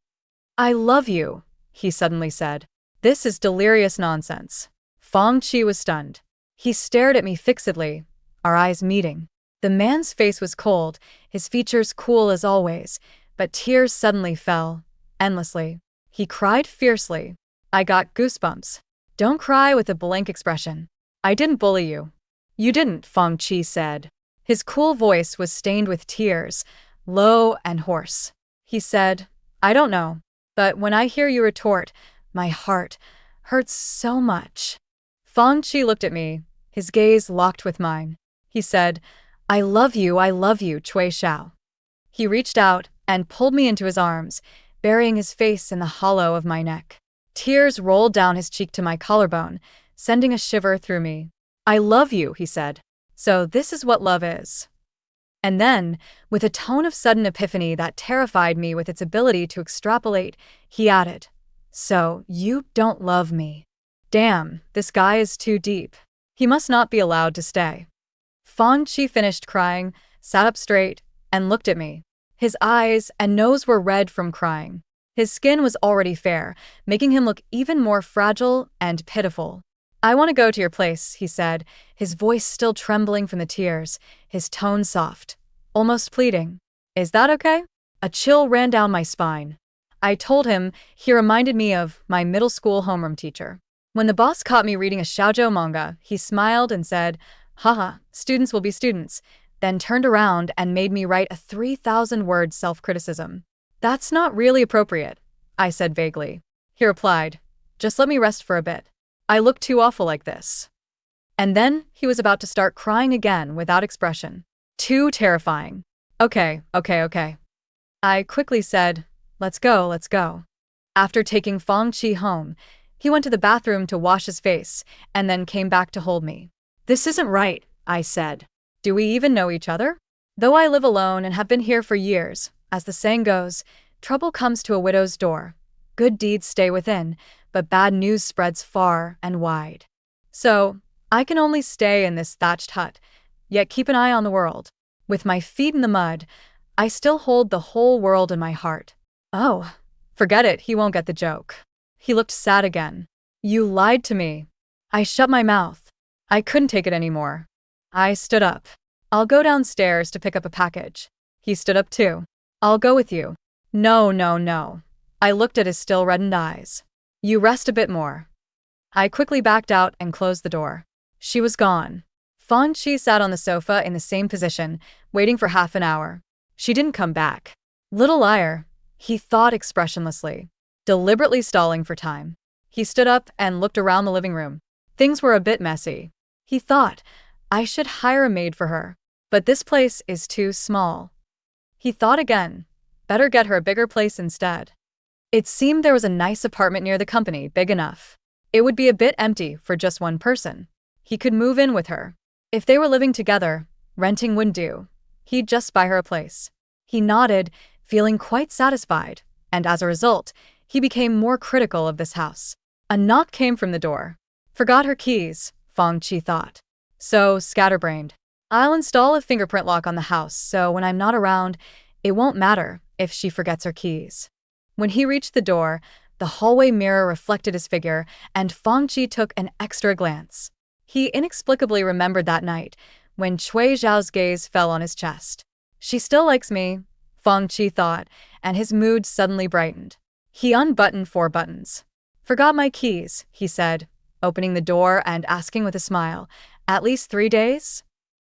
I love you, he suddenly said. This is delirious nonsense. Feng Qi was stunned. He stared at me fixedly, our eyes meeting. The man's face was cold, his features cool as always, but tears suddenly fell, endlessly. He cried fiercely. I got goosebumps. Don't cry with a blank expression. I didn't bully you. You didn't, Feng Qi said. His cool voice was stained with tears, low and hoarse. He said, I don't know, but when I hear you retort, my heart hurts so much. Feng Qi looked at me, his gaze locked with mine. He said, I love you, Cui Xiao. He reached out and pulled me into his arms, burying his face in the hollow of my neck. Tears rolled down his cheek to my collarbone, sending a shiver through me. I love you, he said. So this is what love is. And then, with a tone of sudden epiphany that terrified me with its ability to extrapolate, he added, so you don't love me. Damn, this guy is too deep. He must not be allowed to stay. Feng Qi finished crying, sat up straight, and looked at me. His eyes and nose were red from crying. His skin was already fair, making him look even more fragile and pitiful. I want to go to your place, he said, his voice still trembling from the tears, his tone soft, almost pleading. Is that okay? A chill ran down my spine. I told him he reminded me of my middle school homeroom teacher. When the boss caught me reading a shoujo manga, he smiled and said, haha, students will be students, then turned around and made me write a 3,000-word self-criticism. That's not really appropriate, I said vaguely. He replied, just let me rest for a bit. I look too awful like this. And then he was about to start crying again without expression. Too terrifying. Okay. I quickly said, let's go. After taking Feng Qi home, he went to the bathroom to wash his face and then came back to hold me. This isn't right, I said. Do we even know each other? Though I live alone and have been here for years, as the saying goes, trouble comes to a widow's door. Good deeds stay within, but bad news spreads far and wide. So, I can only stay in this thatched hut, yet keep an eye on the world. With my feet in the mud, I still hold the whole world in my heart. Oh, forget it, he won't get the joke. He looked sad again. You lied to me. I shut my mouth. I couldn't take it anymore. I stood up. I'll go downstairs to pick up a package. He stood up too. I'll go with you. No. I looked at his still reddened eyes. You rest a bit more. I quickly backed out and closed the door. She was gone. Feng Qi sat on the sofa in the same position, waiting for half an hour. She didn't come back. Little liar, he thought expressionlessly, deliberately stalling for time. He stood up and looked around the living room. Things were a bit messy. He thought, I should hire a maid for her. But this place is too small. He thought again, better get her a bigger place instead. It seemed there was a nice apartment near the company, big enough. It would be a bit empty for just one person. He could move in with her. If they were living together, renting wouldn't do. He'd just buy her a place. He nodded, feeling quite satisfied, and as a result, he became more critical of this house. A knock came from the door. Forgot her keys, Feng Qi thought. So, scatterbrained. I'll install a fingerprint lock on the house, so when I'm not around, it won't matter if she forgets her keys. When he reached the door, the hallway mirror reflected his figure, and Feng Qi took an extra glance. He inexplicably remembered that night, when Cui Xiao's gaze fell on his chest. She still likes me, Feng Qi thought, and his mood suddenly brightened. He unbuttoned 4 buttons. Forgot my keys, he said, opening the door and asking with a smile, at least 3 days?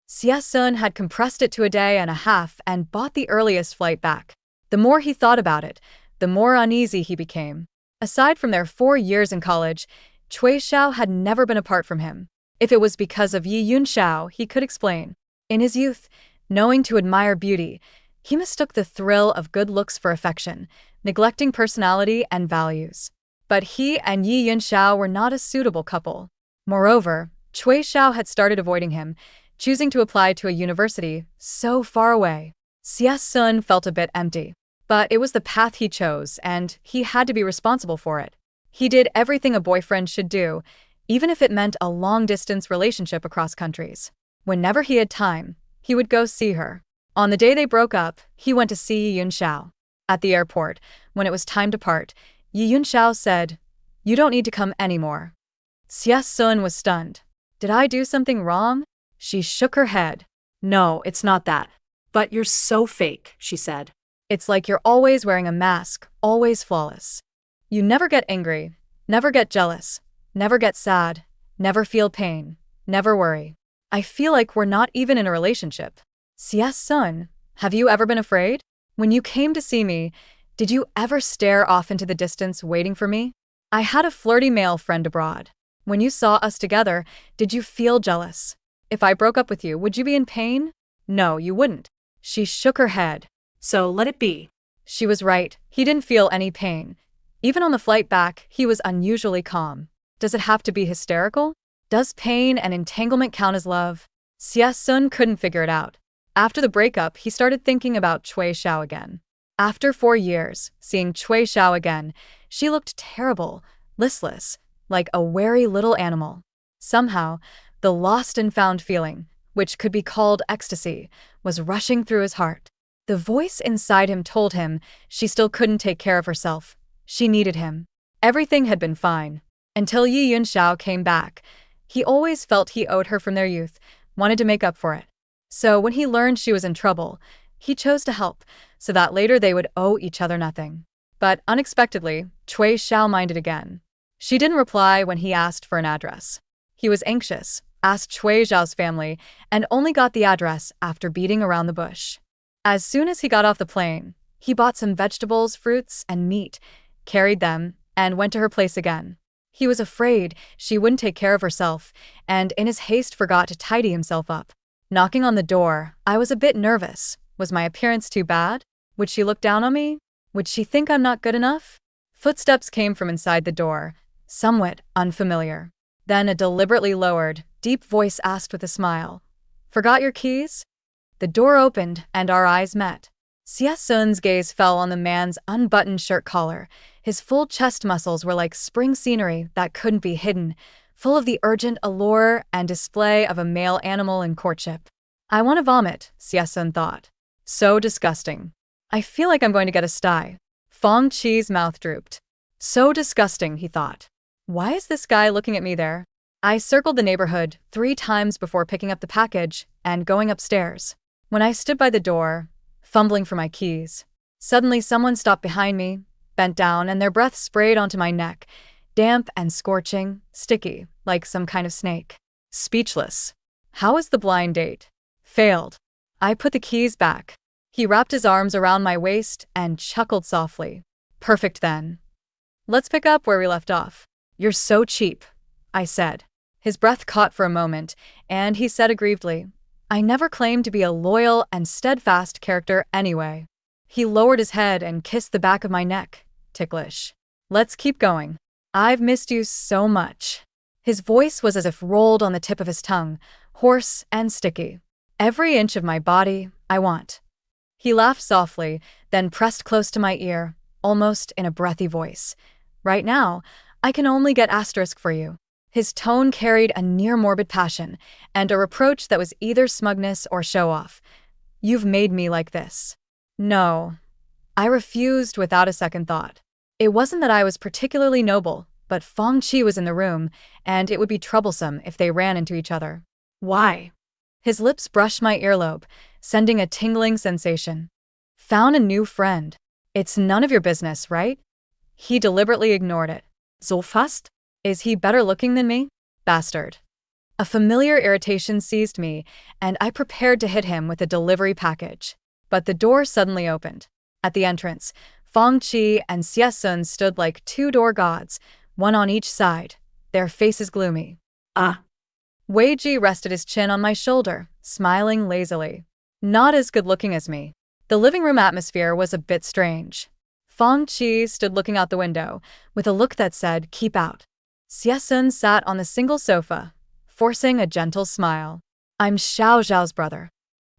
Xia Zhi had compressed it to a day and a half and bought the earliest flight back. The more he thought about it, the more uneasy he became. Aside from their 4 years in college, Cui Xiao had never been apart from him. If it was because of Yi Yunxiao, he could explain. In his youth, knowing to admire beauty, he mistook the thrill of good looks for affection, neglecting personality and values. But he and Yi Yunxiao were not a suitable couple. Moreover, Cui Xiao had started avoiding him, choosing to apply to a university so far away. Xia Zhi felt a bit empty. But it was the path he chose, and he had to be responsible for it. He did everything a boyfriend should do, even if it meant a long-distance relationship across countries. Whenever he had time, he would go see her. On the day they broke up, he went to see Yi Yunxiao. At the airport, when it was time to part, Yi Yunxiao said, "You don't need to come anymore." Xia Zhi was stunned. "Did I do something wrong?" She shook her head. No, it's not that. But you're so fake, she said. "It's like you're always wearing a mask, always flawless. You never get angry, never get jealous, never get sad, never feel pain, never worry. I feel like we're not even in a relationship." Xia Zhi, have you ever been afraid? When you came to see me, did you ever stare off into the distance waiting for me? I had a flirty male friend abroad. When you saw us together, did you feel jealous? If I broke up with you, would you be in pain? No, you wouldn't. She shook her head. So let it be. She was right. He didn't feel any pain. Even on the flight back, he was unusually calm. Does it have to be hysterical? Does pain and entanglement count as love? Xia Zhi couldn't figure it out. After the breakup, he started thinking about Cui Xiao again. After 4 years, seeing Cui Xiao again, she looked terrible, listless, like a wary little animal. Somehow, the lost and found feeling, which could be called ecstasy, was rushing through his heart. The voice inside him told him she still couldn't take care of herself. She needed him. Everything had been fine. Until Yi Yunxiao came back. He always felt he owed her from their youth, wanted to make up for it. So when he learned she was in trouble, he chose to help, so that later they would owe each other nothing. But unexpectedly, Cui Xiao minded again. She didn't reply when he asked for an address. He was anxious, asked Cui Xiao's family, and only got the address after beating around the bush. As soon as he got off the plane, he bought some vegetables, fruits, and meat, carried them, and went to her place again. He was afraid she wouldn't take care of herself, and in his haste forgot to tidy himself up. Knocking on the door, I was a bit nervous. Was my appearance too bad? Would she look down on me? Would she think I'm not good enough? Footsteps came from inside the door, somewhat unfamiliar. Then a deliberately lowered, deep voice asked with a smile, "Forgot your keys?" The door opened, and our eyes met. Xia Zhi's gaze fell on the man's unbuttoned shirt collar. His full chest muscles were like spring scenery that couldn't be hidden, full of the urgent allure and display of a male animal in courtship. I want to vomit, Xia Zhi thought. So disgusting. I feel like I'm going to get a sty. Fong Qi's mouth drooped. So disgusting, he thought. Why is this guy looking at me there? I circled the neighborhood 3 times before picking up the package and going upstairs. When I stood by the door, fumbling for my keys, suddenly someone stopped behind me, bent down, and their breath sprayed onto my neck, damp and scorching, sticky, like some kind of snake. Speechless. How was the blind date? Failed. I put the keys back. He wrapped his arms around my waist and chuckled softly. Perfect then. Let's pick up where we left off. You're so cheap, I said. His breath caught for a moment, and he said aggrievedly, I never claimed to be a loyal and steadfast character anyway. He lowered his head and kissed the back of my neck. Ticklish. Let's keep going. I've missed you so much. His voice was as if rolled on the tip of his tongue, hoarse and sticky. Every inch of my body, I want. He laughed softly, then pressed close to my ear, almost in a breathy voice. Right now, I can only get asterisk for you. His tone carried a near-morbid passion, and a reproach that was either smugness or show-off. You've made me like this. No. I refused without a second thought. It wasn't that I was particularly noble, but Fong Qi was in the room, and it would be troublesome if they ran into each other. Why? His lips brushed my earlobe, sending a tingling sensation. Found a new friend. It's none of your business, right? He deliberately ignored it. So fast? Is he better looking than me? Bastard. A familiar irritation seized me, and I prepared to hit him with a delivery package. But the door suddenly opened. At the entrance, Fong Qi and Xia Zhi stood like 2 door gods, one on each side, their faces gloomy. Wei Ji rested his chin on my shoulder, smiling lazily. Not as good-looking as me. The living room atmosphere was a bit strange. Fong Qi stood looking out the window, with a look that said, keep out. Xia Zhi sat on the single sofa, forcing a gentle smile. I'm Xiao Zhao's brother.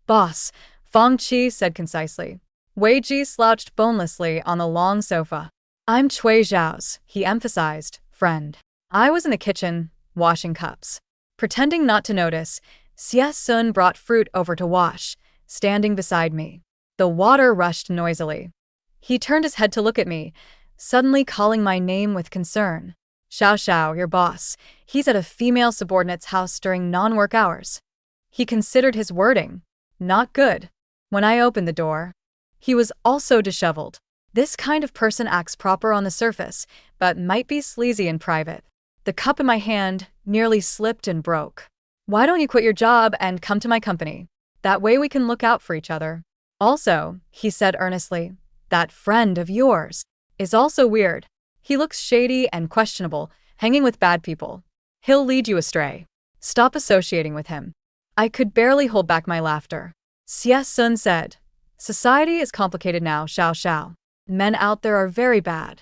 Boss, Feng Qi said concisely. Wei Ji slouched bonelessly on the long sofa. I'm Cui Zhao's, he emphasized, friend. I was in the kitchen, washing cups. Pretending not to notice, Xia Zhi brought fruit over to wash, standing beside me. The water rushed noisily. He turned his head to look at me, suddenly calling my name with concern. Xiao Xiao, your boss. He's at a female subordinate's house during non-work hours. He considered his wording. Not good. When I opened the door, he was also disheveled. This kind of person acts proper on the surface, but might be sleazy in private. The cup in my hand nearly slipped and broke. Why don't you quit your job and come to my company? That way we can look out for each other. Also, he said earnestly, that friend of yours is also weird. He looks shady and questionable, hanging with bad people. He'll lead you astray. Stop associating with him. I could barely hold back my laughter. Xia Zhi said, society is complicated now, Xiao Xiao. Men out there are very bad.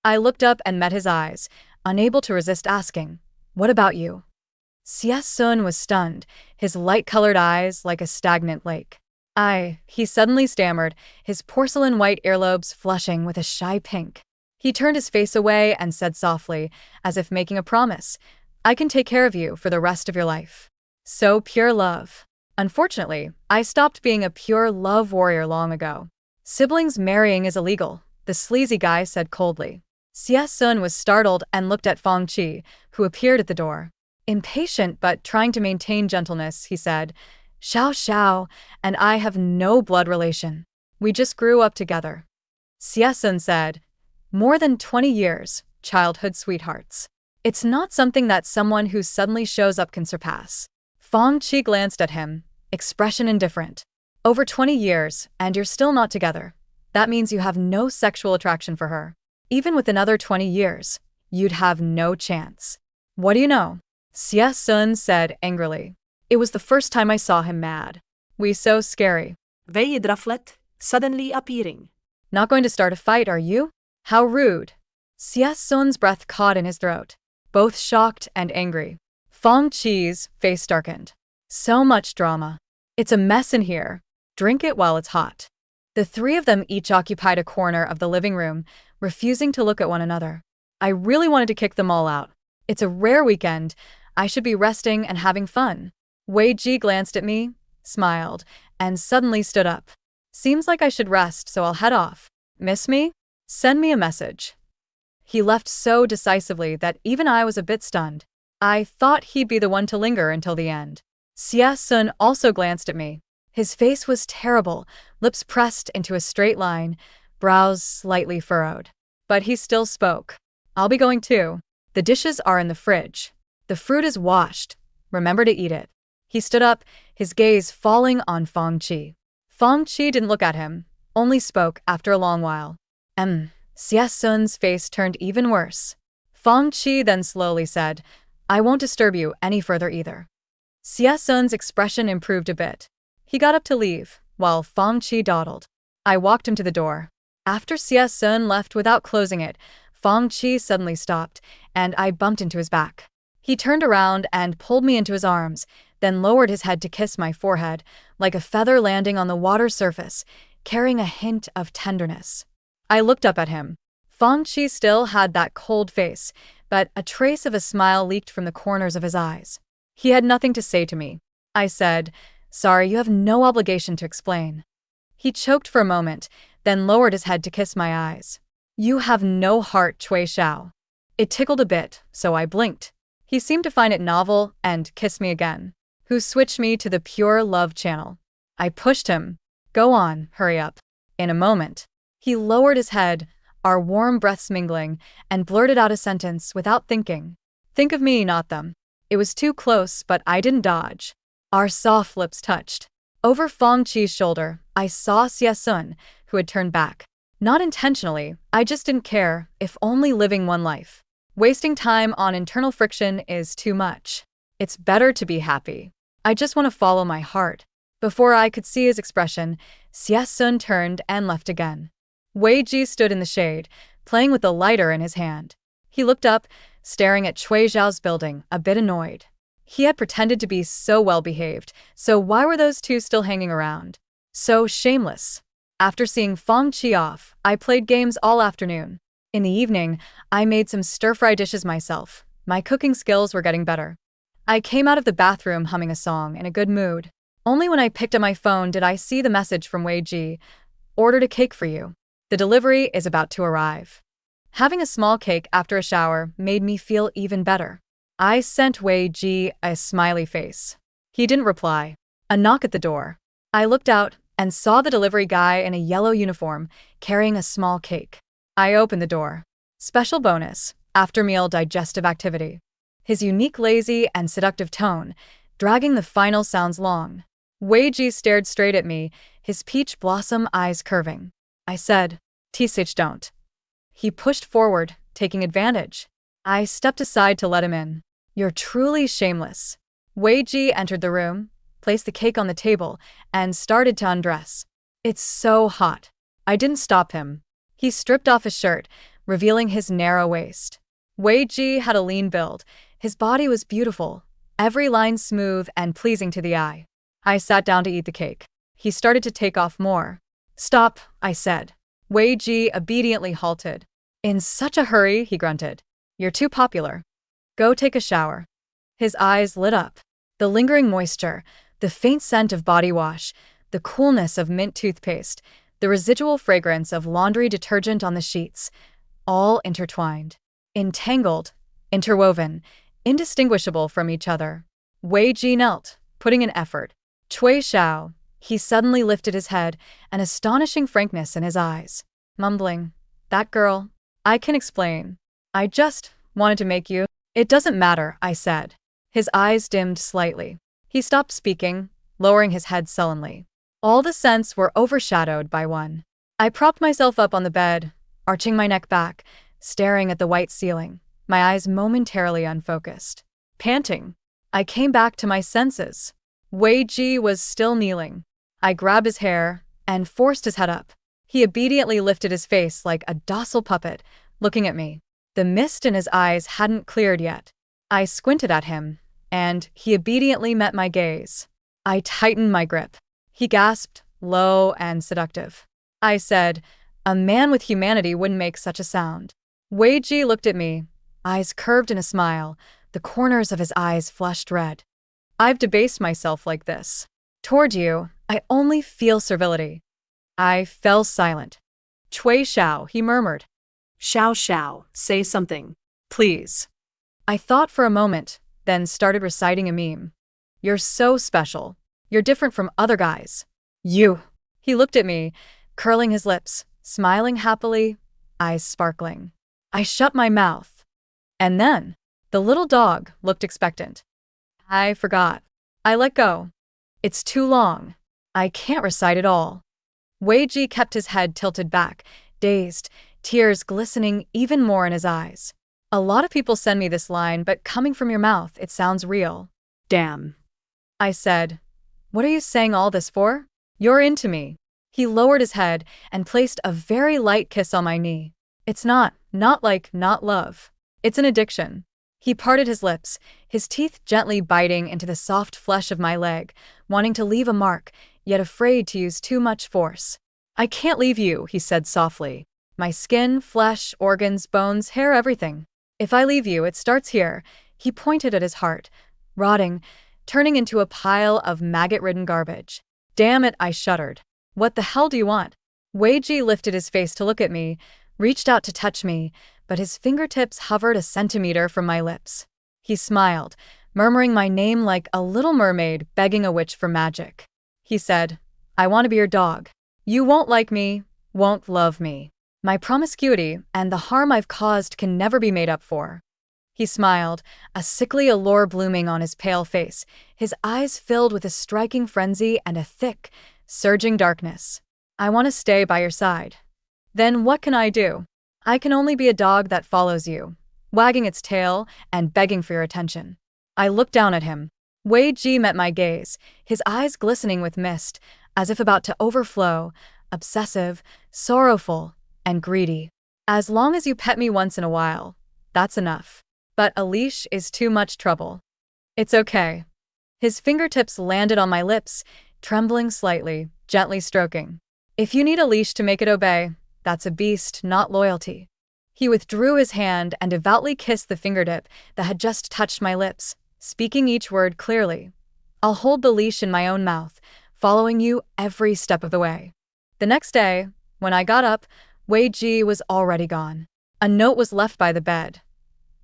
I looked up and met his eyes, unable to resist asking, what about you? Xia Zhi was stunned, his light-colored eyes like a stagnant lake. He suddenly stammered, his porcelain-white earlobes flushing with a shy pink. He turned his face away and said softly, as if making a promise, I can take care of you for the rest of your life. So pure love. Unfortunately, I stopped being a pure love warrior long ago. Siblings marrying is illegal, the sleazy guy said coldly. Xia Zhi was startled and looked at Feng Qi, who appeared at the door. Impatient but trying to maintain gentleness, he said, Xiao Xiao and I have no blood relation. We just grew up together. Xia Zhi said, more than 20 years, childhood sweethearts. It's not something that someone who suddenly shows up can surpass. Feng Qi glanced at him, expression indifferent. Over 20 years, and you're still not together. That means you have no sexual attraction for her. Even with another 20 years, you'd have no chance. What do you know? Xia Zhi said angrily. It was the first time I saw him mad. We so scary. Wei Draflet, suddenly appearing. Not going to start a fight, are you? How rude. Xia Zhi's breath caught in his throat, both shocked and angry. Feng Qi's face darkened. So much drama. It's a mess in here. Drink it while it's hot. The three of them each occupied a corner of the living room, refusing to look at one another. I really wanted to kick them all out. It's a rare weekend. I should be resting and having fun. Wei Ji glanced at me, smiled, and suddenly stood up. Seems like I should rest, so I'll head off. Miss me? Send me a message. He left so decisively that even I was a bit stunned. I thought he'd be the one to linger until the end. Xia Zhi also glanced at me. His face was terrible, lips pressed into a straight line, brows slightly furrowed. But he still spoke. I'll be going too. The dishes are in the fridge. The fruit is washed. Remember to eat it. He stood up, his gaze falling on Feng Qi. Feng Qi didn't look at him, only spoke after a long while. Xia Zhi's face turned even worse. Feng Qi then slowly said, I won't disturb you any further either. Xia Zhi's expression improved a bit. He got up to leave, while Feng Qi dawdled. I walked him to the door. After Xia Zhi left without closing it, Feng Qi suddenly stopped, and I bumped into his back. He turned around and pulled me into his arms, then lowered his head to kiss my forehead, like a feather landing on the water's surface, carrying a hint of tenderness. I looked up at him. Feng Qi still had that cold face, but a trace of a smile leaked from the corners of his eyes. He had nothing to say to me. I said, Sorry, you have no obligation to explain. He choked for a moment, then lowered his head to kiss my eyes. You have no heart, Cui Xiao. It tickled a bit, so I blinked. He seemed to find it novel and kissed me again. Who switched me to the pure love channel. I pushed him. Go on, hurry up. In a moment. He lowered his head, our warm breaths mingling, and blurted out a sentence without thinking. Think of me, not them. It was too close, but I didn't dodge. Our soft lips touched. Over Feng Qi's shoulder, I saw Xia Zhi, who had turned back. Not intentionally, I just didn't care, if only living one life. Wasting time on internal friction is too much. It's better to be happy. I just want to follow my heart. Before I could see his expression, Xia Zhi turned and left again. Wei Ji stood in the shade, playing with the lighter in his hand. He looked up, staring at Cui Zhao's building, a bit annoyed. He had pretended to be so well-behaved, so why were those two still hanging around? So shameless. After seeing Feng Qi off, I played games all afternoon. In the evening, I made some stir-fry dishes myself. My cooking skills were getting better. I came out of the bathroom humming a song in a good mood. Only when I picked up my phone did I see the message from Wei Ji. Ordered a cake for you. The delivery is about to arrive. Having a small cake after a shower made me feel even better. I sent Wei Ji a smiley face. He didn't reply. A knock at the door. I looked out and saw the delivery guy in a yellow uniform carrying a small cake. I opened the door. Special bonus, after-meal digestive activity. His unique lazy and seductive tone, dragging the final sounds long. Wei Ji stared straight at me, his peach blossom eyes curving. I said, "Tisich don't." He pushed forward, taking advantage. I stepped aside to let him in. You're truly shameless. Wei Ji entered the room, placed the cake on the table, and started to undress. It's so hot. I didn't stop him. He stripped off his shirt, revealing his narrow waist. Wei Ji had a lean build. His body was beautiful, every line smooth and pleasing to the eye. I sat down to eat the cake. He started to take off more. Stop, I said. Wei Ji obediently halted. In such a hurry, he grunted. You're too popular. Go take a shower. His eyes lit up. The lingering moisture, the faint scent of body wash, the coolness of mint toothpaste, the residual fragrance of laundry detergent on the sheets, all intertwined, entangled, interwoven, indistinguishable from each other. Wei Ji knelt, putting in effort. Cui Xiao. He suddenly lifted his head, an astonishing frankness in his eyes. Mumbling, that girl. I can explain. I just wanted to make you. It doesn't matter, I said. His eyes dimmed slightly. He stopped speaking, lowering his head sullenly. All the scents were overshadowed by one. I propped myself up on the bed, arching my neck back, staring at the white ceiling, my eyes momentarily unfocused. Panting, I came back to my senses. Wei Ji was still kneeling. I grabbed his hair and forced his head up. He obediently lifted his face like a docile puppet, looking at me. The mist in his eyes hadn't cleared yet. I squinted at him, and he obediently met my gaze. I tightened my grip. He gasped, low and seductive. I said, a man with humanity wouldn't make such a sound. Wei Ji looked at me, eyes curved in a smile, the corners of his eyes flushed red. I've debased myself like this. Toward you, I only feel servility. I fell silent. Cui Xiao, he murmured. Xiao, say something. Please. I thought for a moment, then started reciting a meme. You're so special. You're different from other guys. You. He looked at me, curling his lips, smiling happily, eyes sparkling. I shut my mouth. And then, the little dog looked expectant. I forgot. I let go. It's too long. I can't recite it all. Wei Ji kept his head tilted back, dazed, tears glistening even more in his eyes. A lot of people send me this line, but coming from your mouth, it sounds real. Damn. I said, what are you saying all this for? You're into me. He lowered his head and placed a very light kiss on my knee. It's not love. It's an addiction. He parted his lips, his teeth gently biting into the soft flesh of my leg, wanting to leave a mark, yet afraid to use too much force. I can't leave you, he said softly. My skin, flesh, organs, bones, hair, everything. If I leave you, it starts here. He pointed at his heart, rotting, turning into a pile of maggot-ridden garbage. Damn it, I shuddered. What the hell do you want? Wei Ji lifted his face to look at me, reached out to touch me, but his fingertips hovered a centimeter from my lips. He smiled, murmuring my name like a little mermaid begging a witch for magic. He said, I want to be your dog. You won't like me, won't love me. My promiscuity and the harm I've caused can never be made up for. He smiled, a sickly allure blooming on his pale face, his eyes filled with a striking frenzy and a thick, surging darkness. I want to stay by your side. Then what can I do? I can only be a dog that follows you, wagging its tail and begging for your attention. I looked down at him. Wei Ji met my gaze, his eyes glistening with mist, as if about to overflow, obsessive, sorrowful, and greedy. As long as you pet me once in a while, that's enough. But a leash is too much trouble. It's okay. His fingertips landed on my lips, trembling slightly, gently stroking. If you need a leash to make it obey, that's a beast, not loyalty. He withdrew his hand and devoutly kissed the fingertip that had just touched my lips, speaking each word clearly. I'll hold the leash in my own mouth, following you every step of the way. The next day, when I got up, Wei Ji was already gone. A note was left by the bed.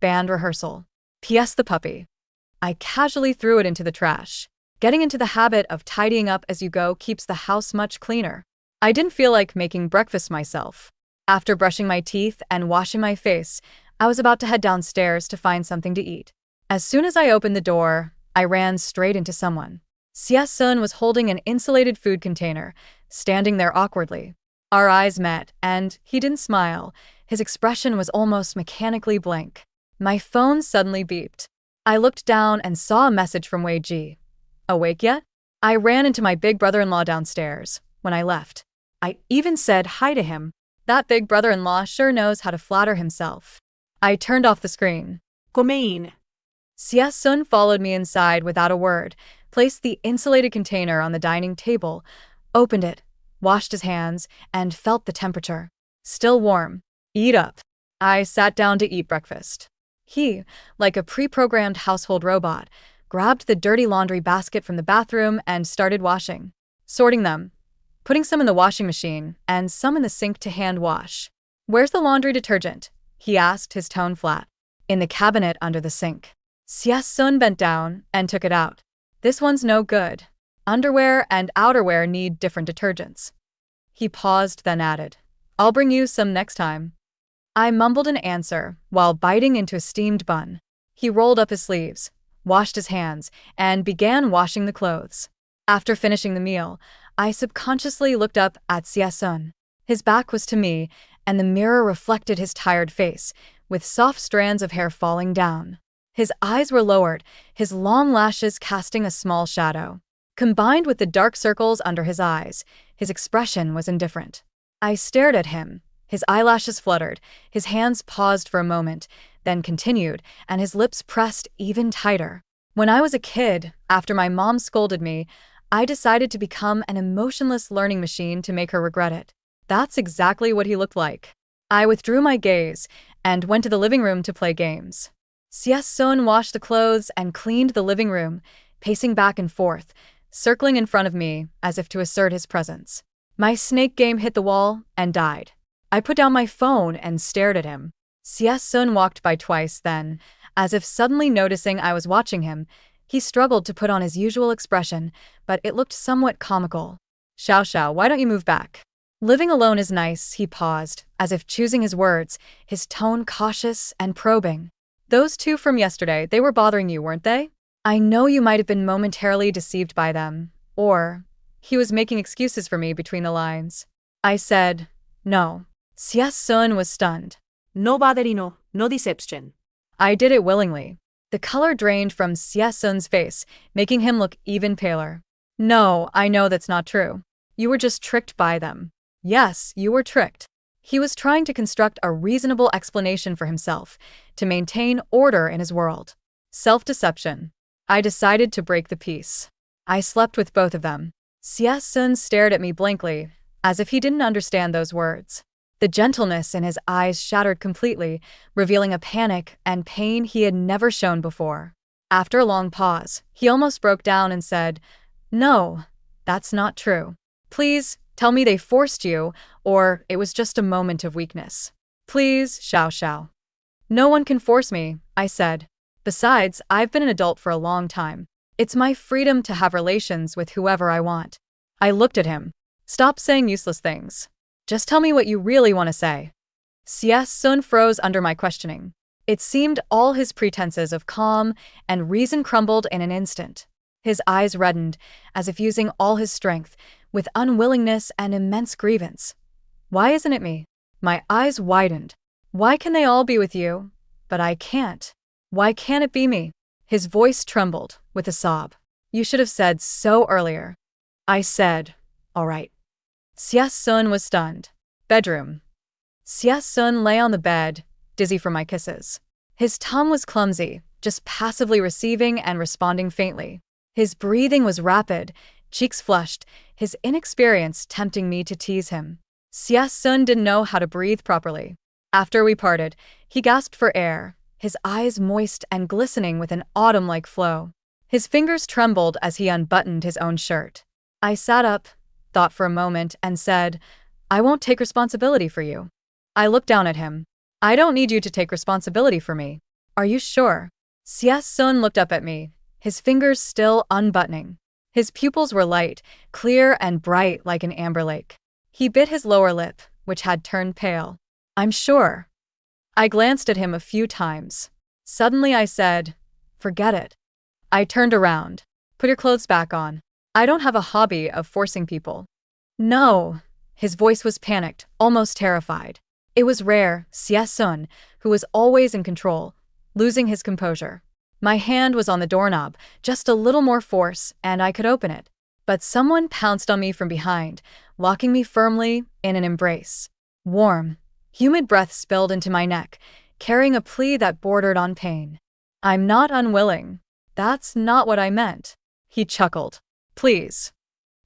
Band rehearsal. P.S. the puppy. I casually threw it into the trash. Getting into the habit of tidying up as you go keeps the house much cleaner. I didn't feel like making breakfast myself. After brushing my teeth and washing my face, I was about to head downstairs to find something to eat. As soon as I opened the door, I ran straight into someone. Xia Zhi was holding an insulated food container, standing there awkwardly. Our eyes met, and he didn't smile. His expression was almost mechanically blank. My phone suddenly beeped. I looked down and saw a message from Wei Ji. Awake yet? I ran into my big brother-in-law downstairs. When I left, I even said hi to him. That big brother-in-law sure knows how to flatter himself. I turned off the screen. Kumain. Xia Zhi followed me inside without a word, placed the insulated container on the dining table, opened it, washed his hands, and felt the temperature. Still warm. Eat up. I sat down to eat breakfast. He, like a pre-programmed household robot, grabbed the dirty laundry basket from the bathroom and started washing, sorting them, putting some in the washing machine and some in the sink to hand wash. Where's the laundry detergent? He asked, his tone flat. In the cabinet under the sink. Xia Zhi bent down and took it out. This one's no good. Underwear and outerwear need different detergents. He paused, then added, I'll bring you some next time. I mumbled an answer while biting into a steamed bun. He rolled up his sleeves, washed his hands, and began washing the clothes. After finishing the meal, I subconsciously looked up at Xia Zhi. His back was to me, and the mirror reflected his tired face, with soft strands of hair falling down. His eyes were lowered, his long lashes casting a small shadow. Combined with the dark circles under his eyes, his expression was indifferent. I stared at him. His eyelashes fluttered, his hands paused for a moment, then continued, and his lips pressed even tighter. When I was a kid, after my mom scolded me, I decided to become an emotionless learning machine to make her regret it. That's exactly what he looked like. I withdrew my gaze and went to the living room to play games. Xia Zhi washed the clothes and cleaned the living room, pacing back and forth, circling in front of me as if to assert his presence. My snake game hit the wall and died. I put down my phone and stared at him. Xia Zhi walked by twice, then, as if suddenly noticing I was watching him, he struggled to put on his usual expression, but it looked somewhat comical. Xiao, why don't you move back? Living alone is nice, he paused, as if choosing his words, his tone cautious and probing. Those two from yesterday, they were bothering you, weren't they? I know you might have been momentarily deceived by them, or he was making excuses for me between the lines. I said, no. Xia Zhi was stunned. No botherino, no deception. I did it willingly. The color drained from Xia Zhi's face, making him look even paler. No, I know that's not true. You were just tricked by them. Yes, you were tricked. He was trying to construct a reasonable explanation for himself, to maintain order in his world. Self-deception. I decided to break the peace. I slept with both of them. Xia Zhi stared at me blankly, as if he didn't understand those words. The gentleness in his eyes shattered completely, revealing a panic and pain he had never shown before. After a long pause, he almost broke down and said, no, that's not true. Please, tell me they forced you, or it was just a moment of weakness. Please, Xiao. No one can force me, I said. Besides, I've been an adult for a long time. It's my freedom to have relations with whoever I want. I looked at him. Stop saying useless things. Just tell me what you really want to say. Xia Zhi froze under my questioning. It seemed all his pretenses of calm and reason crumbled in an instant. His eyes reddened, as if using all his strength, with unwillingness and immense grievance. Why isn't it me? My eyes widened. Why can they all be with you, but I can't? Why can't it be me? His voice trembled, with a sob. You should have said so earlier. I said, all right. Xia Zhi was stunned. Bedroom. Xia Zhi lay on the bed, dizzy from my kisses. His tongue was clumsy, just passively receiving and responding faintly. His breathing was rapid, cheeks flushed, his inexperience tempting me to tease him. Xia Zhi didn't know how to breathe properly. After we parted, he gasped for air, his eyes moist and glistening with an autumn-like flow. His fingers trembled as he unbuttoned his own shirt. I sat up, thought for a moment, and said, "I won't take responsibility for you." I looked down at him. "I don't need you to take responsibility for me. Are you sure?" Xia Zhi looked up at me, his fingers still unbuttoning. His pupils were light, clear and bright like an amber lake. He bit his lower lip, which had turned pale. "I'm sure." I glanced at him a few times. Suddenly I said, "Forget it." I turned around. "Put your clothes back on. I don't have a hobby of forcing people." "No." His voice was panicked, almost terrified. It was rare, Xia Zhi, who was always in control, losing his composure. My hand was on the doorknob, just a little more force, and I could open it. But someone pounced on me from behind, locking me firmly in an embrace. Warm, humid breath spilled into my neck, carrying a plea that bordered on pain. "I'm not unwilling. That's not what I meant." He chuckled. "Please."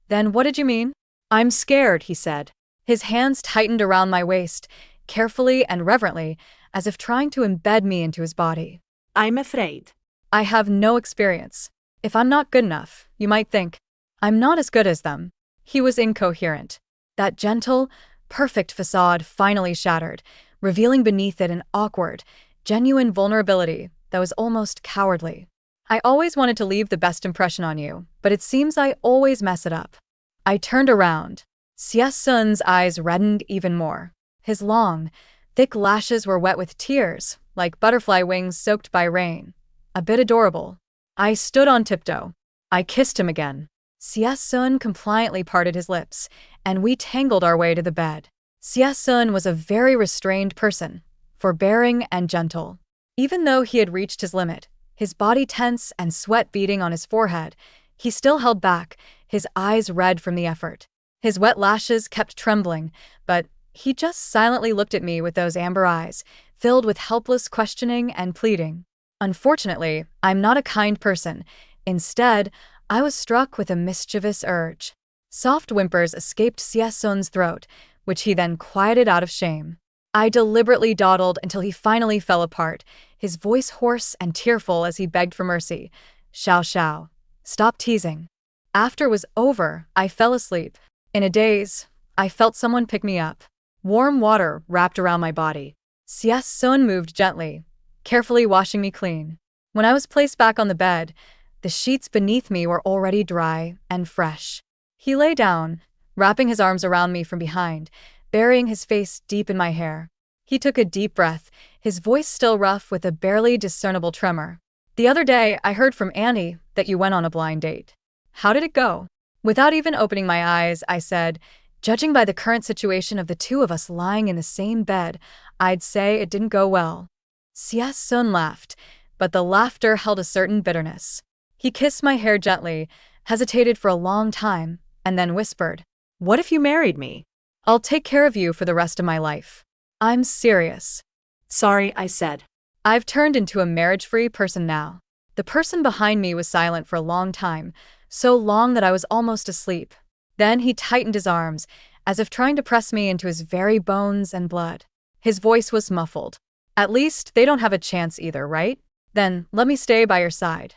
"Then what did you mean?" "I'm scared," he said. His hands tightened around my waist, carefully and reverently, as if trying to embed me into his body. "I'm afraid." "I have no experience. If I'm not good enough, you might think I'm not as good as them." He was incoherent. That gentle, perfect facade finally shattered, revealing beneath it an awkward, genuine vulnerability that was almost cowardly. "I always wanted to leave the best impression on you, but it seems I always mess it up." I turned around. Xia Zhi's eyes reddened even more. His long, thick lashes were wet with tears, like butterfly wings soaked by rain. A bit adorable. I stood on tiptoe. I kissed him again. Xia Zhi compliantly parted his lips, and we tangled our way to the bed. Xia Zhi was a very restrained person, forbearing and gentle. Even though he had reached his limit, his body tense and sweat beading on his forehead, he still held back, his eyes red from the effort. His wet lashes kept trembling, but he just silently looked at me with those amber eyes, filled with helpless questioning and pleading. Unfortunately, I'm not a kind person. Instead, I was struck with a mischievous urge. Soft whimpers escaped Xia Zhi's throat, which he then quieted out of shame. I deliberately dawdled until he finally fell apart, his voice hoarse and tearful as he begged for mercy. "Xiao Xiao, stop teasing." After it was over, I fell asleep. In a daze, I felt someone pick me up. Warm water wrapped around my body. Xia Zhi moved gently, carefully washing me clean. When I was placed back on the bed, the sheets beneath me were already dry and fresh. He lay down, wrapping his arms around me from behind, burying his face deep in my hair. He took a deep breath, his voice still rough with a barely discernible tremor. "The other day, I heard from Annie that you went on a blind date. How did it go?" Without even opening my eyes, I said, "Judging by the current situation of the two of us lying in the same bed, I'd say it didn't go well." Xia Zhi laughed, but the laughter held a certain bitterness. He kissed my hair gently, hesitated for a long time, and then whispered, "What if you married me? I'll take care of you for the rest of my life." "I'm serious." "Sorry," I said. I've turned into a marriage-free person now. The person behind me was silent for a long time, so long that I was almost asleep. Then he tightened his arms, as if trying to press me into his very bones and blood. His voice was muffled. "At least they don't have a chance either, right? Then let me stay by your side."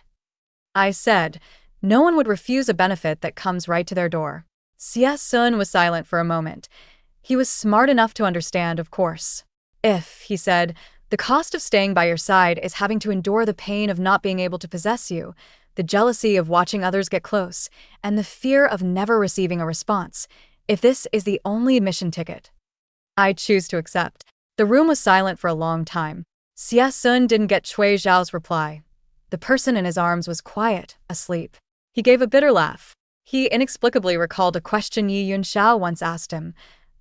I said, "No one would refuse a benefit that comes right to their door." Xia Zhi was silent for a moment. He was smart enough to understand, of course. "If," he said, "the cost of staying by your side is having to endure the pain of not being able to possess you, the jealousy of watching others get close, and the fear of never receiving a response, if this is the only admission ticket, I choose to accept." The room was silent for a long time. Xia Zhi didn't get Cui Zhao's reply. The person in his arms was quiet, asleep. He gave a bitter laugh. He inexplicably recalled a question Yi Yunxiao once asked him.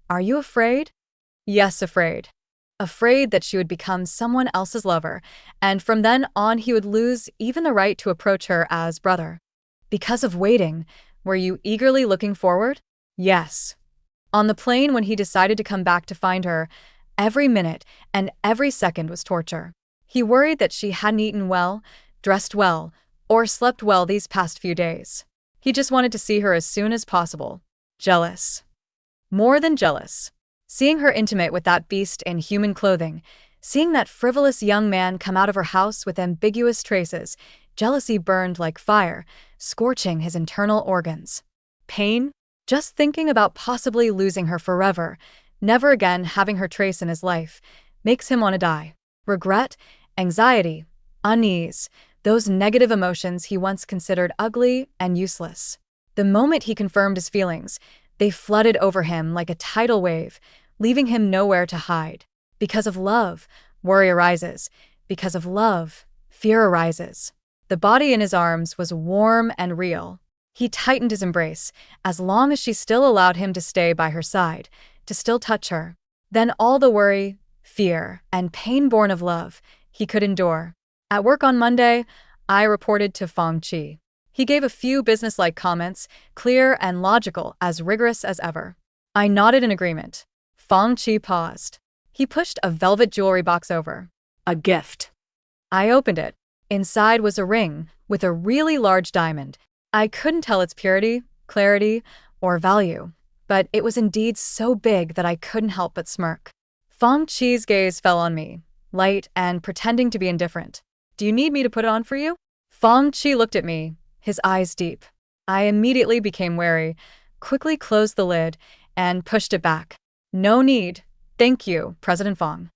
"Are you afraid?" "Yes, afraid." Afraid that she would become someone else's lover, and from then on he would lose even the right to approach her as brother. Because of waiting, were you eagerly looking forward? Yes. On the plane when he decided to come back to find her, every minute and every second was torture. He worried that she hadn't eaten well, dressed well, or slept well these past few days. He just wanted to see her as soon as possible. Jealous. More than jealous. Seeing her intimate with that beast in human clothing, seeing that frivolous young man come out of her house with ambiguous traces, jealousy burned like fire, scorching his internal organs. Pain? Just thinking about possibly losing her forever, never again having her trace in his life, makes him want to die. Regret, anxiety, unease, those negative emotions he once considered ugly and useless. The moment he confirmed his feelings, they flooded over him like a tidal wave, leaving him nowhere to hide. Because of love, worry arises. Because of love, fear arises. The body in his arms was warm and real. He tightened his embrace, as long as she still allowed him to stay by her side, to still touch her. Then all the worry, fear, and pain born of love he could endure. At work on Monday, I reported to Feng Qi. He gave a few businesslike comments, clear and logical, as rigorous as ever. I nodded in agreement. Feng Qi paused. He pushed a velvet jewelry box over. A gift. I opened it. Inside was a ring with a really large diamond. I couldn't tell its purity, clarity, or value, but it was indeed so big that I couldn't help but smirk. Feng Qi's gaze fell on me, light and pretending to be indifferent. Do you need me to put it on for you? Feng Qi looked at me, his eyes deep. I immediately became wary, quickly closed the lid, and pushed it back. No need. Thank you, President Feng.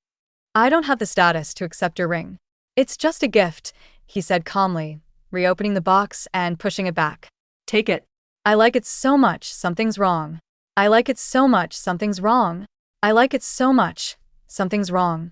I don't have the status to accept your ring. It's just a gift, he said calmly, reopening the box and pushing it back. Take it. I like it so much, something's wrong. I like it so much, something's wrong. I like it so much, something's wrong.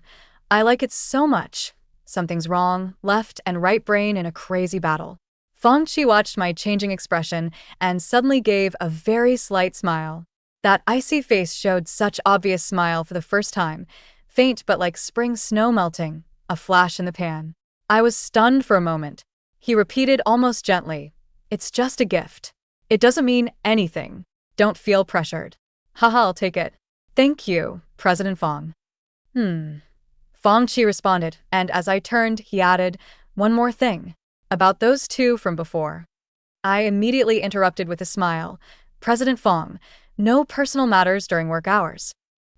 I like it so much, something's wrong. Left and right brain in a crazy battle. Feng Qi watched my changing expression and suddenly gave a very slight smile. That icy face showed such obvious smile for the first time, faint but like spring snow melting, a flash in the pan. I was stunned for a moment. He repeated almost gently, "It's just a gift. It doesn't mean anything. Don't feel pressured." Haha, I'll take it. Thank you, President Feng. Feng Qi responded, and as I turned, he added, "One more thing. About those two from before." I immediately interrupted with a smile. "President Feng, no personal matters during work hours."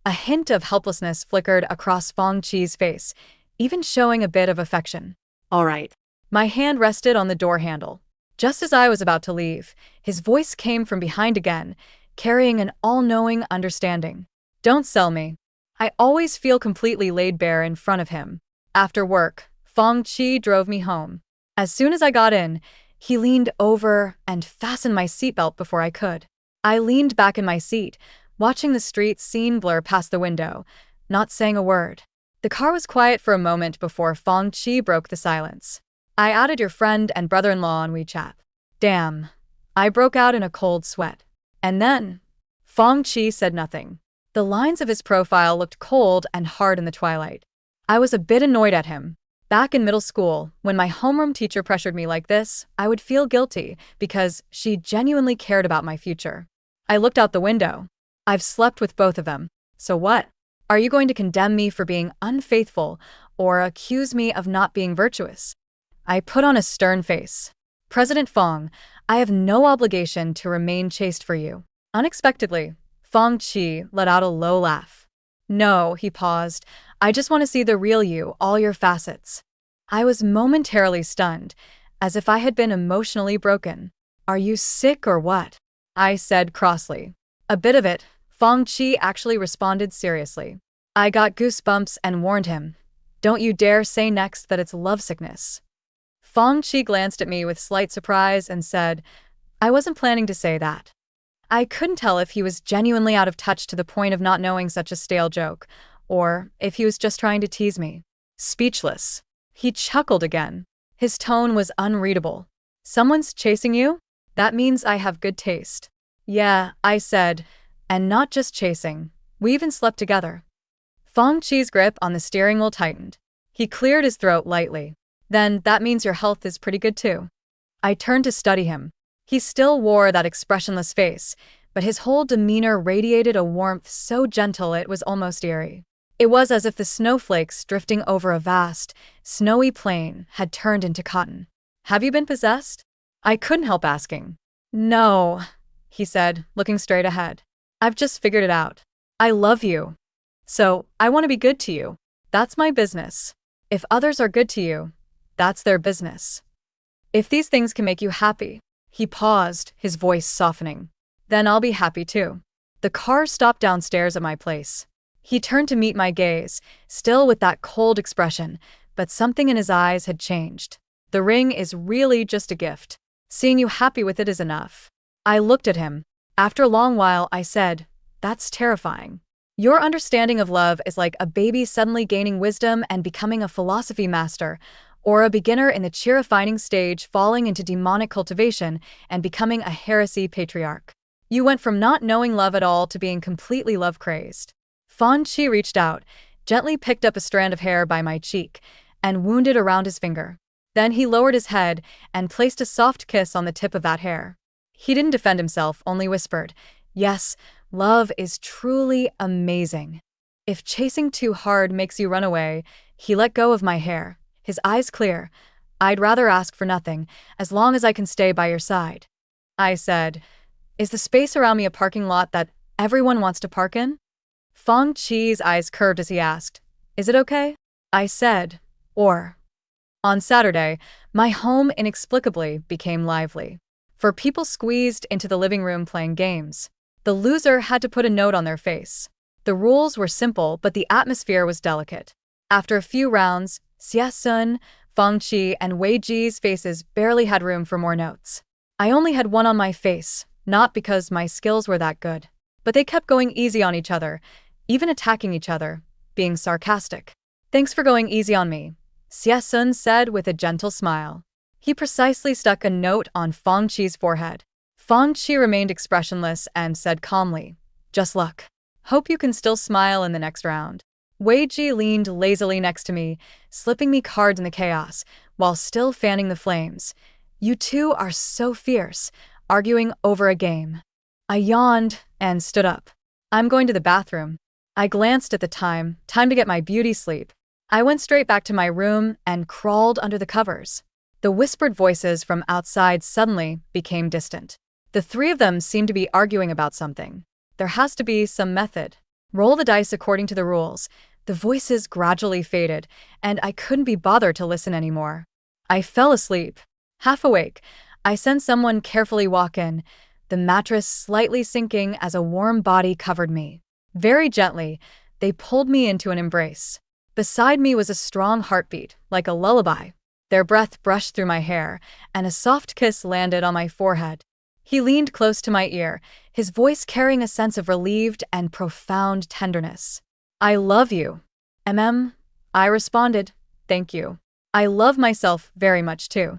A hint of helplessness flickered across Feng Qi's face, even showing a bit of affection. All right. My hand rested on the door handle. Just as I was about to leave, his voice came from behind again, carrying an all-knowing understanding. Don't sell me. I always feel completely laid bare in front of him. After work, Feng Qi drove me home. As soon as I got in, he leaned over and fastened my seatbelt before I could. I leaned back in my seat, watching the street scene blur past the window, not saying a word. The car was quiet for a moment before Feng Qi broke the silence. "I added your friend and brother-in-law on WeChat." Damn. I broke out in a cold sweat. And then, Feng Qi said nothing. The lines of his profile looked cold and hard in the twilight. I was a bit annoyed at him. Back in middle school, when my homeroom teacher pressured me like this, I would feel guilty because she genuinely cared about my future. I looked out the window. I've slept with both of them. So what? Are you going to condemn me for being unfaithful or accuse me of not being virtuous? I put on a stern face. "President Feng, I have no obligation to remain chaste for you." Unexpectedly, Feng Qi let out a low laugh. "No," he paused. "I just want to see the real you, all your facets." I was momentarily stunned, as if I had been emotionally broken. "Are you sick or what?" I said crossly. "A bit of it," Feng Qi actually responded seriously. I got goosebumps and warned him, "Don't you dare say next that it's lovesickness." Feng Qi glanced at me with slight surprise and said, "I wasn't planning to say that." I couldn't tell if he was genuinely out of touch to the point of not knowing such a stale joke, or if he was just trying to tease me. Speechless. He chuckled again. His tone was unreadable. "Someone's chasing you? That means I have good taste." "Yeah," I said, "and not just chasing. We even slept together." Feng Qi's grip on the steering wheel tightened. He cleared his throat lightly. "Then that means your health is pretty good too." I turned to study him. He still wore that expressionless face, but his whole demeanor radiated a warmth so gentle it was almost eerie. It was as if the snowflakes drifting over a vast, snowy plain had turned into cotton. Have you been possessed? I couldn't help asking. No, he said, looking straight ahead. I've just figured it out. I love you. So, I want to be good to you. That's my business. If others are good to you, that's their business. If these things can make you happy, he paused, his voice softening, then I'll be happy too. The car stopped downstairs at my place. He turned to meet my gaze, still with that cold expression, but something in his eyes had changed. The ring is really just a gift. Seeing you happy with it is enough. I looked at him. After a long while, I said, that's terrifying. Your understanding of love is like a baby suddenly gaining wisdom and becoming a philosophy master, or a beginner in the cheer-refining stage falling into demonic cultivation and becoming a heresy patriarch. You went from not knowing love at all to being completely love-crazed. Fan Qi reached out, gently picked up a strand of hair by my cheek, and wound it around his finger. Then he lowered his head and placed a soft kiss on the tip of that hair. He didn't defend himself, only whispered, yes, love is truly amazing. If chasing too hard makes you run away, he let go of my hair, his eyes clear. I'd rather ask for nothing, as long as I can stay by your side. I said, is the space around me a parking lot that everyone wants to park in? Fan Qi's eyes curved as he asked, is it okay? I said, or. On Saturday, my home inexplicably became lively. For people squeezed into the living room playing games. The loser had to put a note on their face. The rules were simple, but the atmosphere was delicate. After a few rounds, Xia Zhi, Fan Qi, and Wei Ji's faces barely had room for more notes. I only had one on my face, not because my skills were that good. But they kept going easy on each other, even attacking each other, being sarcastic. Thanks for going easy on me, Xia Zhi said with a gentle smile. He precisely stuck a note on Fan Qi's forehead. Fan Qi remained expressionless and said calmly, just luck. Hope you can still smile in the next round. Wei Ji leaned lazily next to me, slipping me cards in the chaos, while still fanning the flames. You two are so fierce, arguing over a game. I yawned and stood up. I'm going to the bathroom. I glanced at the time to get my beauty sleep. I went straight back to my room and crawled under the covers. The whispered voices from outside suddenly became distant. The three of them seemed to be arguing about something. There has to be some method. Roll the dice according to the rules. The voices gradually faded, and I couldn't be bothered to listen anymore. I fell asleep. Half awake, I sensed someone carefully walk in, the mattress slightly sinking as a warm body covered me. Very gently, they pulled me into an embrace. Beside me was a strong heartbeat, like a lullaby. Their breath brushed through my hair, and a soft kiss landed on my forehead. He leaned close to my ear, his voice carrying a sense of relieved and profound tenderness. I love you. I responded, thank you. I love myself very much too.